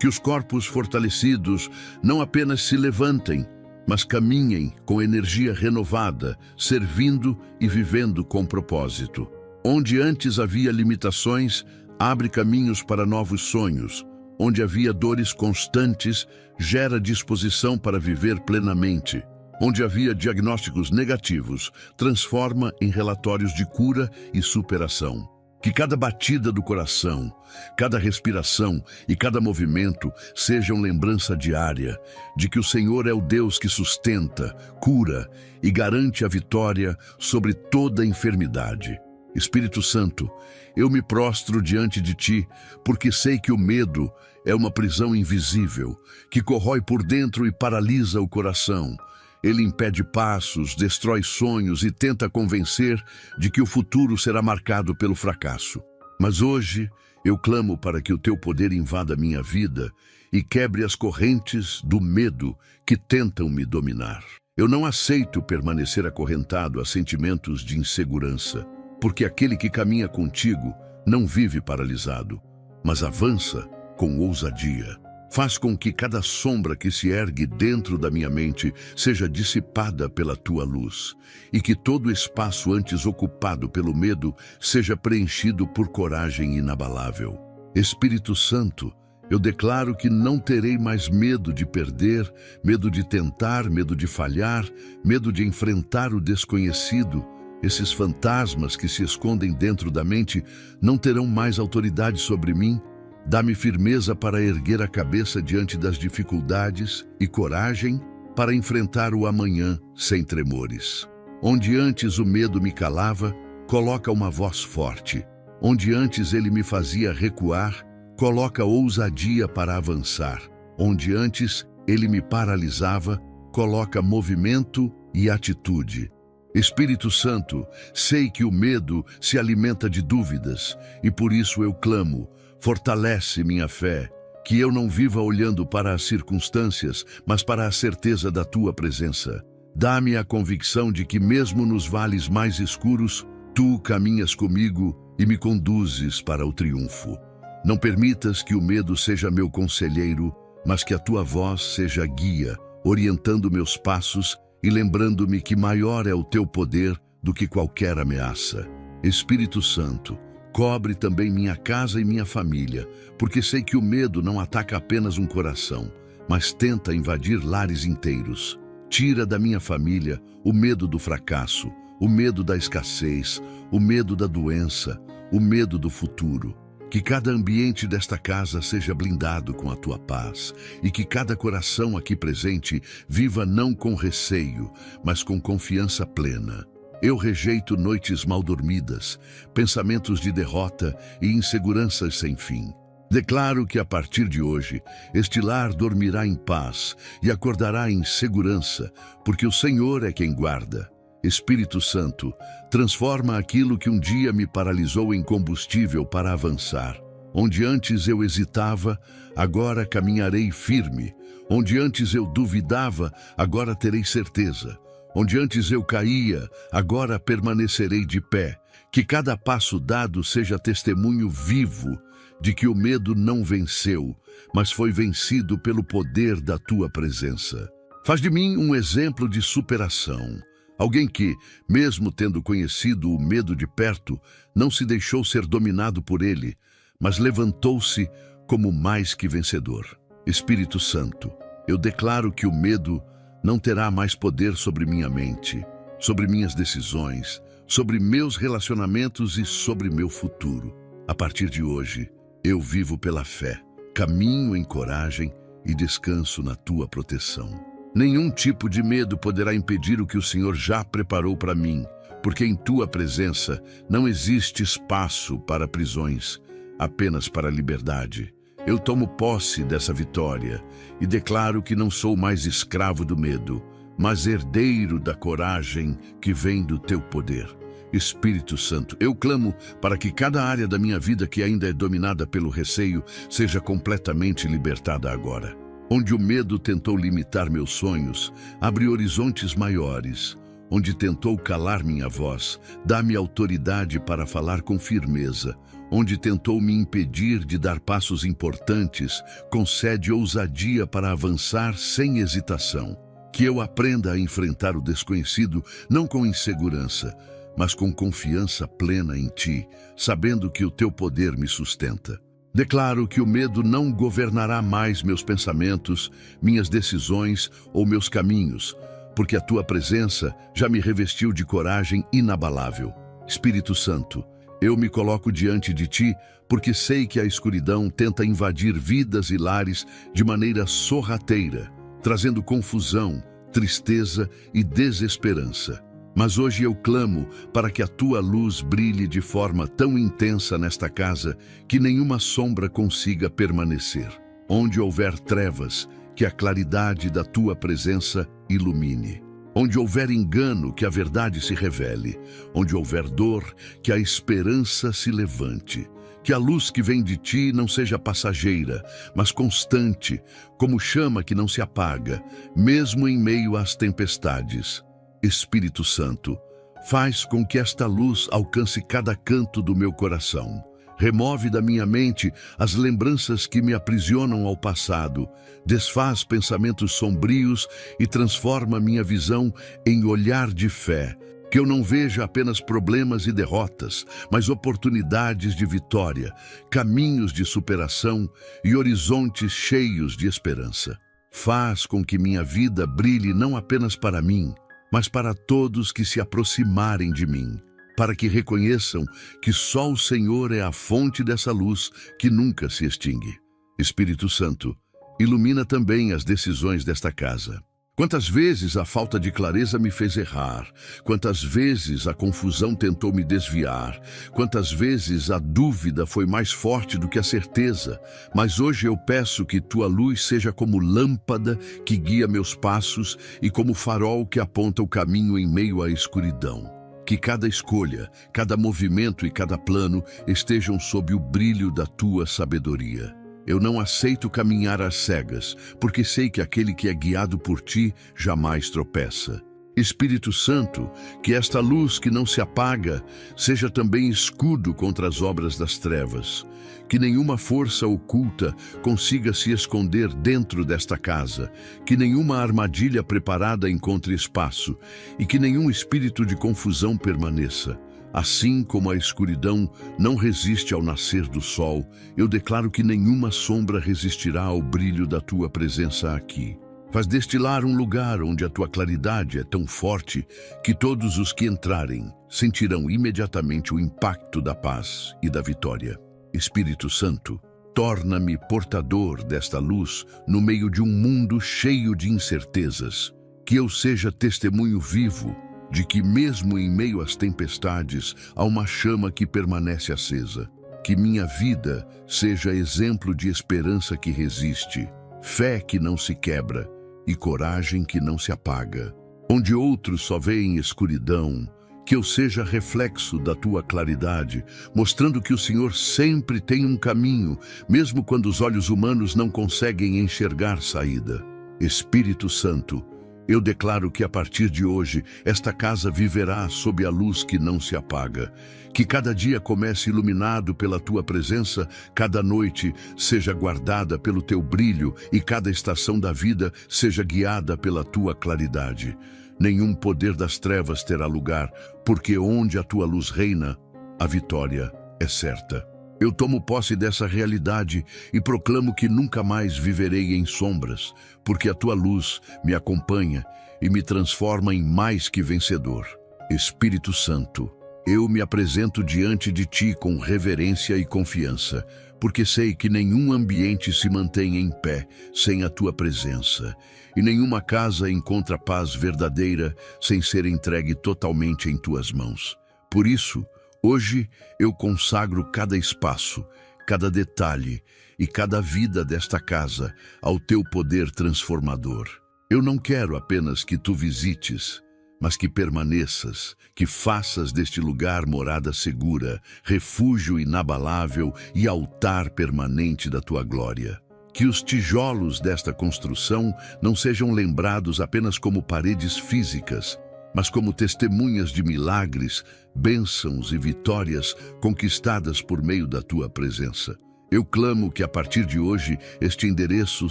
Que os corpos fortalecidos não apenas se levantem, mas caminhem com energia renovada, servindo e vivendo com propósito. Onde antes havia limitações, abre caminhos para novos sonhos. Onde havia dores constantes, gera disposição para viver plenamente. Onde havia diagnósticos negativos, transforma em relatórios de cura e superação. Que cada batida do coração, cada respiração e cada movimento sejam lembrança diária de que o Senhor é o Deus que sustenta, cura e garante a vitória sobre toda enfermidade. Espírito Santo, eu me prostro diante de ti, porque sei que o medo é uma prisão invisível, que corrói por dentro e paralisa o coração. Ele impede passos, destrói sonhos e tenta convencer de que o futuro será marcado pelo fracasso. Mas hoje eu clamo para que o teu poder invada minha vida e quebre as correntes do medo que tentam me dominar. Eu não aceito permanecer acorrentado a sentimentos de insegurança, porque aquele que caminha contigo não vive paralisado, mas avança com ousadia. Faz com que cada sombra que se ergue dentro da minha mente seja dissipada pela tua luz, e que todo espaço antes ocupado pelo medo seja preenchido por coragem inabalável. Espírito Santo, eu declaro que não terei mais medo de perder, medo de tentar, medo de falhar, medo de enfrentar o desconhecido. Esses fantasmas que se escondem dentro da mente não terão mais autoridade sobre mim. Dá-me firmeza para erguer a cabeça diante das dificuldades e coragem para enfrentar o amanhã sem tremores. Onde antes o medo me calava, coloca uma voz forte. Onde antes ele me fazia recuar, coloca ousadia para avançar. Onde antes ele me paralisava, coloca movimento e atitude. Espírito Santo, sei que o medo se alimenta de dúvidas e por isso eu clamo. Fortalece minha fé, que eu não viva olhando para as circunstâncias, mas para a certeza da tua presença. Dá-me a convicção de que mesmo nos vales mais escuros, tu caminhas comigo e me conduzes para o triunfo. Não permitas que o medo seja meu conselheiro, mas que a tua voz seja guia, orientando meus passos e lembrando-me que maior é o teu poder do que qualquer ameaça. Espírito Santo, cobre também minha casa e minha família, porque sei que o medo não ataca apenas um coração, mas tenta invadir lares inteiros. Tira da minha família o medo do fracasso, o medo da escassez, o medo da doença, o medo do futuro. Que cada ambiente desta casa seja blindado com a tua paz e que cada coração aqui presente viva não com receio, mas com confiança plena. Eu rejeito noites mal dormidas, pensamentos de derrota e inseguranças sem fim. Declaro que a partir de hoje, este lar dormirá em paz e acordará em segurança, porque o Senhor é quem guarda. Espírito Santo, transforma aquilo que um dia me paralisou em combustível para avançar. Onde antes eu hesitava, agora caminharei firme. Onde antes eu duvidava, agora terei certeza. Onde antes eu caía, agora permanecerei de pé. Que cada passo dado seja testemunho vivo de que o medo não venceu, mas foi vencido pelo poder da tua presença. Faz de mim um exemplo de superação. Alguém que, mesmo tendo conhecido o medo de perto, não se deixou ser dominado por ele, mas levantou-se como mais que vencedor. Espírito Santo, eu declaro que o medo não terá mais poder sobre minha mente, sobre minhas decisões, sobre meus relacionamentos e sobre meu futuro. A partir de hoje, eu vivo pela fé, caminho em coragem e descanso na tua proteção. Nenhum tipo de medo poderá impedir o que o Senhor já preparou para mim, porque em tua presença não existe espaço para prisões, apenas para liberdade. Eu tomo posse dessa vitória e declaro que não sou mais escravo do medo, mas herdeiro da coragem que vem do teu poder. Espírito Santo, eu clamo para que cada área da minha vida que ainda é dominada pelo receio seja completamente libertada agora. Onde o medo tentou limitar meus sonhos, abre horizontes maiores. Onde tentou calar minha voz, dá-me autoridade para falar com firmeza. Onde tentou me impedir de dar passos importantes, concede ousadia para avançar sem hesitação. Que eu aprenda a enfrentar o desconhecido não com insegurança, mas com confiança plena em ti, sabendo que o teu poder me sustenta. Declaro que o medo não governará mais meus pensamentos, minhas decisões ou meus caminhos, porque a tua presença já me revestiu de coragem inabalável. Espírito Santo, eu me coloco diante de ti porque sei que a escuridão tenta invadir vidas e lares de maneira sorrateira, trazendo confusão, tristeza e desesperança. Mas hoje eu clamo para que a tua luz brilhe de forma tão intensa nesta casa que nenhuma sombra consiga permanecer. Onde houver trevas, que a claridade da tua presença ilumine. Onde houver engano, que a verdade se revele. Onde houver dor, que a esperança se levante. Que a luz que vem de ti não seja passageira, mas constante, como chama que não se apaga, mesmo em meio às tempestades. Espírito Santo, faz com que esta luz alcance cada canto do meu coração. Remove da minha mente as lembranças que me aprisionam ao passado, desfaz pensamentos sombrios e transforma minha visão em olhar de fé. Que eu não veja apenas problemas e derrotas, mas oportunidades de vitória, caminhos de superação e horizontes cheios de esperança. Faz com que minha vida brilhe não apenas para mim, mas para todos que se aproximarem de mim, para que reconheçam que só o Senhor é a fonte dessa luz que nunca se extingue. Espírito Santo, ilumina também as decisões desta casa. Quantas vezes a falta de clareza me fez errar, quantas vezes a confusão tentou me desviar, quantas vezes a dúvida foi mais forte do que a certeza, mas hoje eu peço que tua luz seja como lâmpada que guia meus passos e como farol que aponta o caminho em meio à escuridão. Que cada escolha, cada movimento e cada plano estejam sob o brilho da tua sabedoria. Eu não aceito caminhar às cegas, porque sei que aquele que é guiado por ti jamais tropeça. Espírito Santo, que esta luz que não se apaga seja também escudo contra as obras das trevas. Que nenhuma força oculta consiga se esconder dentro desta casa, que nenhuma armadilha preparada encontre espaço e que nenhum espírito de confusão permaneça. Assim como a escuridão não resiste ao nascer do sol, eu declaro que nenhuma sombra resistirá ao brilho da tua presença aqui. Faz deste lar um lugar onde a tua claridade é tão forte que todos os que entrarem sentirão imediatamente o impacto da paz e da vitória. Espírito Santo, torna-me portador desta luz no meio de um mundo cheio de incertezas. Que eu seja testemunho vivo de que mesmo em meio às tempestades há uma chama que permanece acesa. Que minha vida seja exemplo de esperança que resiste, fé que não se quebra e coragem que não se apaga. Onde outros só veem escuridão, que eu seja reflexo da tua claridade, mostrando que o Senhor sempre tem um caminho, mesmo quando os olhos humanos não conseguem enxergar saída. Espírito Santo, eu declaro que a partir de hoje, esta casa viverá sob a luz que não se apaga. Que cada dia comece iluminado pela tua presença, cada noite seja guardada pelo teu brilho e cada estação da vida seja guiada pela tua claridade. Nenhum poder das trevas terá lugar, porque onde a tua luz reina, a vitória é certa. Eu tomo posse dessa realidade e proclamo que nunca mais viverei em sombras, porque a tua luz me acompanha e me transforma em mais que vencedor. Espírito Santo, eu me apresento diante de ti com reverência e confiança, porque sei que nenhum ambiente se mantém em pé sem a tua presença, e nenhuma casa encontra paz verdadeira sem ser entregue totalmente em tuas mãos. Por isso, hoje eu consagro cada espaço, cada detalhe e cada vida desta casa ao teu poder transformador. Eu não quero apenas que tu visites, mas que permaneças, que faças deste lugar morada segura, refúgio inabalável e altar permanente da tua glória. Que os tijolos desta construção não sejam lembrados apenas como paredes físicas, mas como testemunhas de milagres, bênçãos e vitórias conquistadas por meio da tua presença. Eu clamo que a partir de hoje este endereço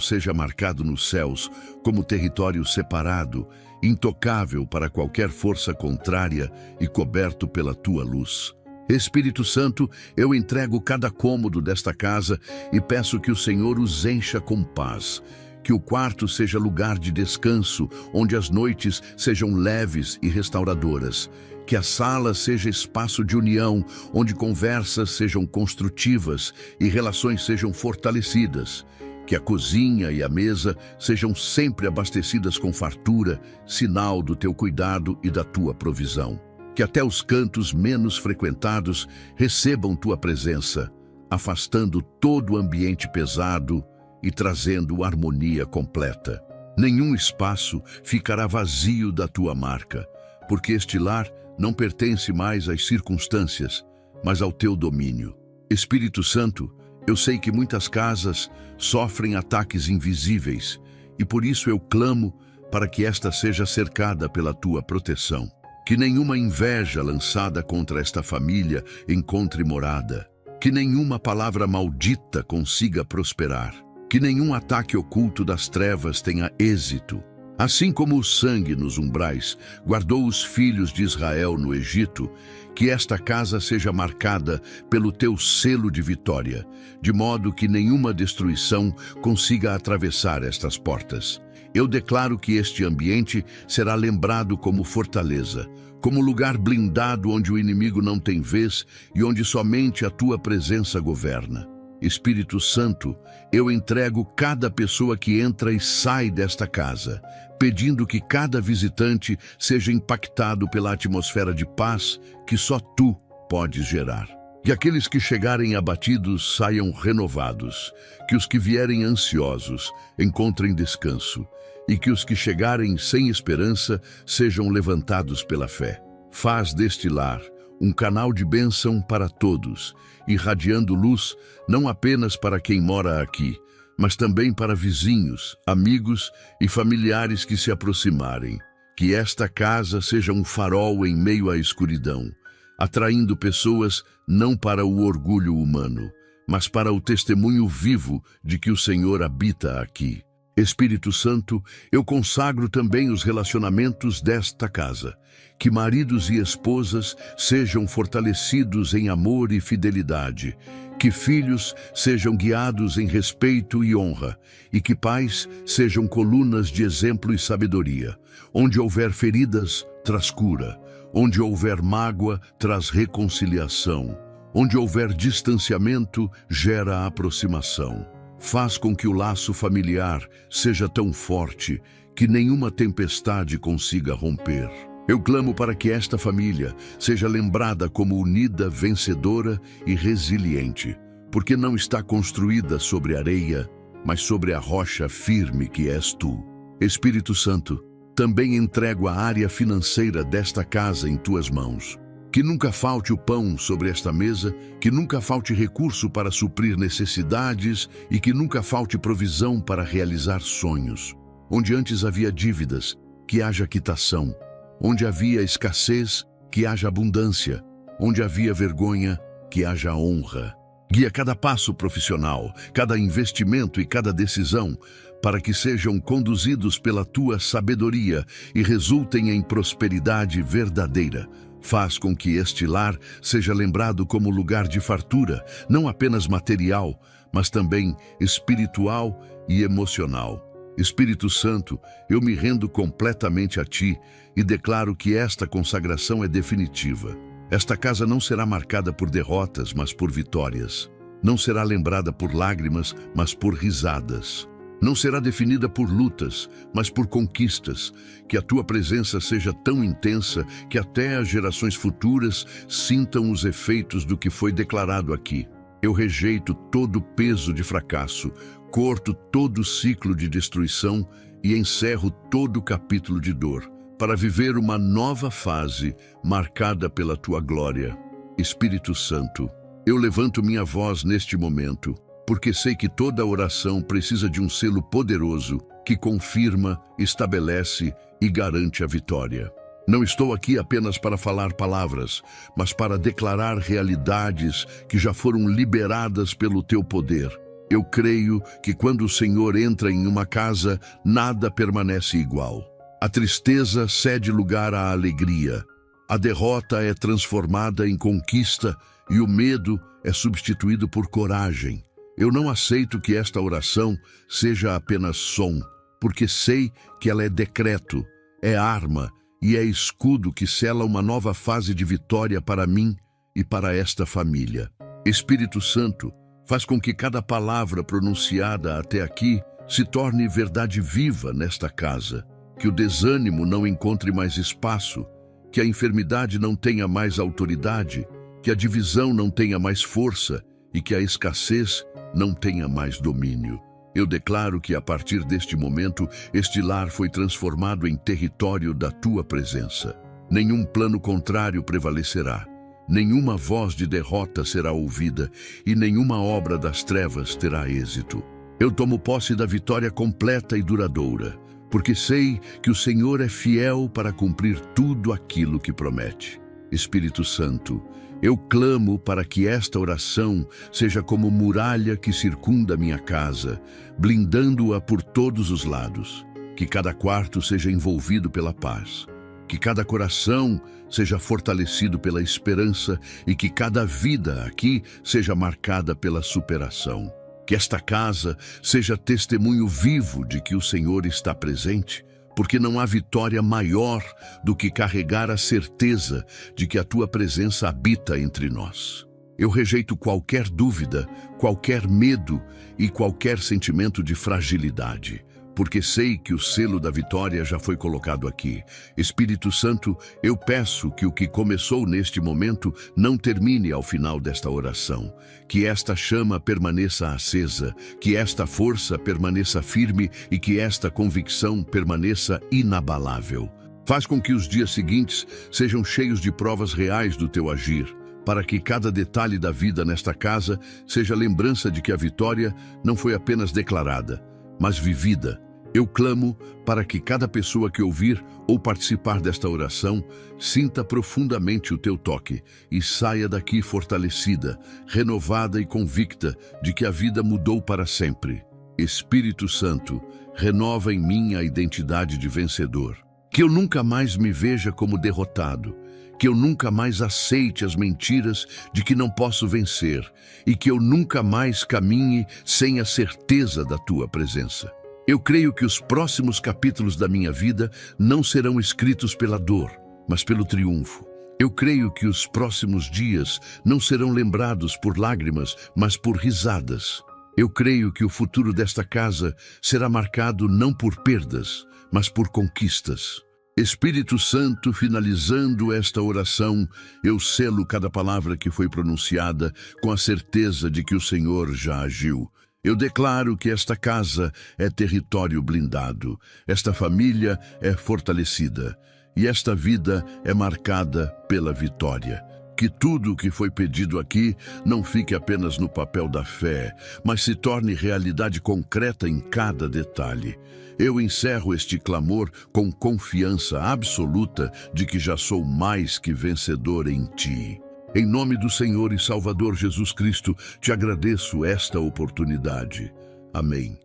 seja marcado nos céus como território separado, intocável para qualquer força contrária e coberto pela tua luz. Espírito Santo, eu entrego cada cômodo desta casa e peço que o Senhor os encha com paz. Que o quarto seja lugar de descanso, onde as noites sejam leves e restauradoras. Que a sala seja espaço de união, onde conversas sejam construtivas e relações sejam fortalecidas. Que a cozinha e a mesa sejam sempre abastecidas com fartura, sinal do teu cuidado e da tua provisão. Que até os cantos menos frequentados recebam tua presença, afastando todo o ambiente pesado e trazendo harmonia completa. Nenhum espaço ficará vazio da tua marca, porque este lar não pertence mais às circunstâncias, mas ao teu domínio. Espírito Santo, eu sei que muitas casas sofrem ataques invisíveis, e por isso eu clamo para que esta seja cercada pela tua proteção. Que nenhuma inveja lançada contra esta família encontre morada. Que nenhuma palavra maldita consiga prosperar. Que nenhum ataque oculto das trevas tenha êxito. Assim como o sangue nos umbrais guardou os filhos de Israel no Egito, que esta casa seja marcada pelo teu selo de vitória, de modo que nenhuma destruição consiga atravessar estas portas. Eu declaro que este ambiente será lembrado como fortaleza, como lugar blindado onde o inimigo não tem vez e onde somente a tua presença governa. Espírito Santo, eu entrego cada pessoa que entra e sai desta casa, pedindo que cada visitante seja impactado pela atmosfera de paz que só tu podes gerar. Que aqueles que chegarem abatidos saiam renovados, que os que vierem ansiosos encontrem descanso, e que os que chegarem sem esperança sejam levantados pela fé. Faz deste lar um canal de bênção para todos, irradiando luz não apenas para quem mora aqui, mas também para vizinhos, amigos e familiares que se aproximarem. Que esta casa seja um farol em meio à escuridão, atraindo pessoas não para o orgulho humano, mas para o testemunho vivo de que o Senhor habita aqui. Espírito Santo, eu consagro também os relacionamentos desta casa. Que maridos e esposas sejam fortalecidos em amor e fidelidade. Que filhos sejam guiados em respeito e honra. E que pais sejam colunas de exemplo e sabedoria. Onde houver feridas, traz cura. Onde houver mágoa, traz reconciliação. Onde houver distanciamento, gera aproximação. Faz com que o laço familiar seja tão forte que nenhuma tempestade consiga romper. Eu clamo para que esta família seja lembrada como unida, vencedora e resiliente, porque não está construída sobre areia, mas sobre a rocha firme que és tu. Espírito Santo, também entrego a área financeira desta casa em tuas mãos. Que nunca falte o pão sobre esta mesa, que nunca falte recurso para suprir necessidades e que nunca falte provisão para realizar sonhos. Onde antes havia dívidas, que haja quitação. Onde havia escassez, que haja abundância. Onde havia vergonha, que haja honra. Guia cada passo profissional, cada investimento e cada decisão, para que sejam conduzidos pela tua sabedoria e resultem em prosperidade verdadeira. Faz com que este lar seja lembrado como lugar de fartura, não apenas material, mas também espiritual e emocional. Espírito Santo, eu me rendo completamente a ti e declaro que esta consagração é definitiva. Esta casa não será marcada por derrotas, mas por vitórias. Não será lembrada por lágrimas, mas por risadas. Não será definida por lutas, mas por conquistas. Que a tua presença seja tão intensa que até as gerações futuras sintam os efeitos do que foi declarado aqui. Eu rejeito todo peso de fracasso, corto todo ciclo de destruição e encerro todo capítulo de dor, para viver uma nova fase marcada pela tua glória. Espírito Santo, eu levanto minha voz neste momento, porque sei que toda oração precisa de um selo poderoso que confirma, estabelece e garante a vitória. Não estou aqui apenas para falar palavras, mas para declarar realidades que já foram liberadas pelo teu poder. Eu creio que quando o Senhor entra em uma casa, nada permanece igual. A tristeza cede lugar à alegria. A derrota é transformada em conquista e o medo é substituído por coragem. Eu não aceito que esta oração seja apenas som, porque sei que ela é decreto, é arma e é escudo que sela uma nova fase de vitória para mim e para esta família. Espírito Santo, faz com que cada palavra pronunciada até aqui se torne verdade viva nesta casa, que o desânimo não encontre mais espaço, que a enfermidade não tenha mais autoridade, que a divisão não tenha mais força e que a escassez não tenha mais domínio. Eu declaro que a partir deste momento, este lar foi transformado em território da tua presença. Nenhum plano contrário prevalecerá. Nenhuma voz de derrota será ouvida e nenhuma obra das trevas terá êxito. Eu tomo posse da vitória completa e duradoura, porque sei que o Senhor é fiel para cumprir tudo aquilo que promete. Espírito Santo, eu clamo para que esta oração seja como muralha que circunda minha casa, blindando-a por todos os lados. Que cada quarto seja envolvido pela paz. Que cada coração seja fortalecido pela esperança e que cada vida aqui seja marcada pela superação. Que esta casa seja testemunho vivo de que o Senhor está presente, porque não há vitória maior do que carregar a certeza de que a tua presença habita entre nós. Eu rejeito qualquer dúvida, qualquer medo e qualquer sentimento de fragilidade, porque sei que o selo da vitória já foi colocado aqui. Espírito Santo, eu peço que o que começou neste momento não termine ao final desta oração. Que esta chama permaneça acesa, que esta força permaneça firme e que esta convicção permaneça inabalável. Faz com que os dias seguintes sejam cheios de provas reais do teu agir, para que cada detalhe da vida nesta casa seja lembrança de que a vitória não foi apenas declarada, mas vivida. Eu clamo para que cada pessoa que ouvir ou participar desta oração sinta profundamente o teu toque e saia daqui fortalecida, renovada e convicta de que a vida mudou para sempre. Espírito Santo, renova em mim a identidade de vencedor. Que eu nunca mais me veja como derrotado, que eu nunca mais aceite as mentiras de que não posso vencer e que eu nunca mais caminhe sem a certeza da tua presença. Eu creio que os próximos capítulos da minha vida não serão escritos pela dor, mas pelo triunfo. Eu creio que os próximos dias não serão lembrados por lágrimas, mas por risadas. Eu creio que o futuro desta casa será marcado não por perdas, mas por conquistas. Espírito Santo, finalizando esta oração, eu selo cada palavra que foi pronunciada com a certeza de que o Senhor já agiu. Eu declaro que esta casa é território blindado, esta família é fortalecida e esta vida é marcada pela vitória. Que tudo o que foi pedido aqui não fique apenas no papel da fé, mas se torne realidade concreta em cada detalhe. Eu encerro este clamor com confiança absoluta de que já sou mais que vencedor em ti. Em nome do Senhor e Salvador Jesus Cristo, te agradeço esta oportunidade. Amém.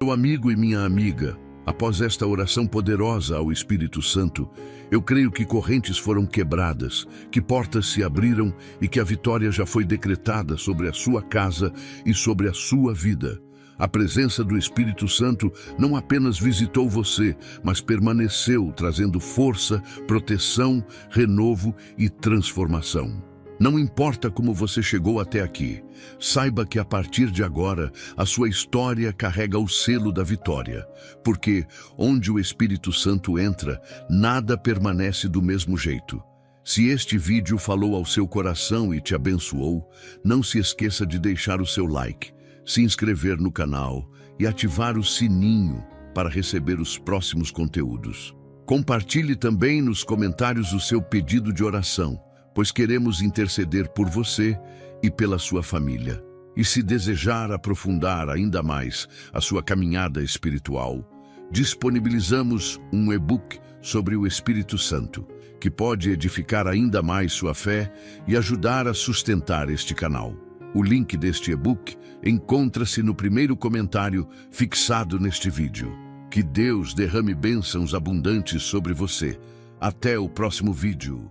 Meu amigo e minha amiga, após esta oração poderosa ao Espírito Santo, eu creio que correntes foram quebradas, que portas se abriram e que a vitória já foi decretada sobre a sua casa e sobre a sua vida. A presença do Espírito Santo não apenas visitou você, mas permaneceu trazendo força, proteção, renovo e transformação. Não importa como você chegou até aqui, saiba que a partir de agora a sua história carrega o selo da vitória, porque onde o Espírito Santo entra, nada permanece do mesmo jeito. Se este vídeo falou ao seu coração e te abençoou, não se esqueça de deixar o seu like, se inscrever no canal e ativar o sininho para receber os próximos conteúdos. Compartilhe também nos comentários o seu pedido de oração, pois queremos interceder por você e pela sua família. E se desejar aprofundar ainda mais a sua caminhada espiritual, disponibilizamos um e-book sobre o Espírito Santo, que pode edificar ainda mais sua fé e ajudar a sustentar este canal. O link deste e-book encontra-se no primeiro comentário fixado neste vídeo. Que Deus derrame bênçãos abundantes sobre você. Até o próximo vídeo.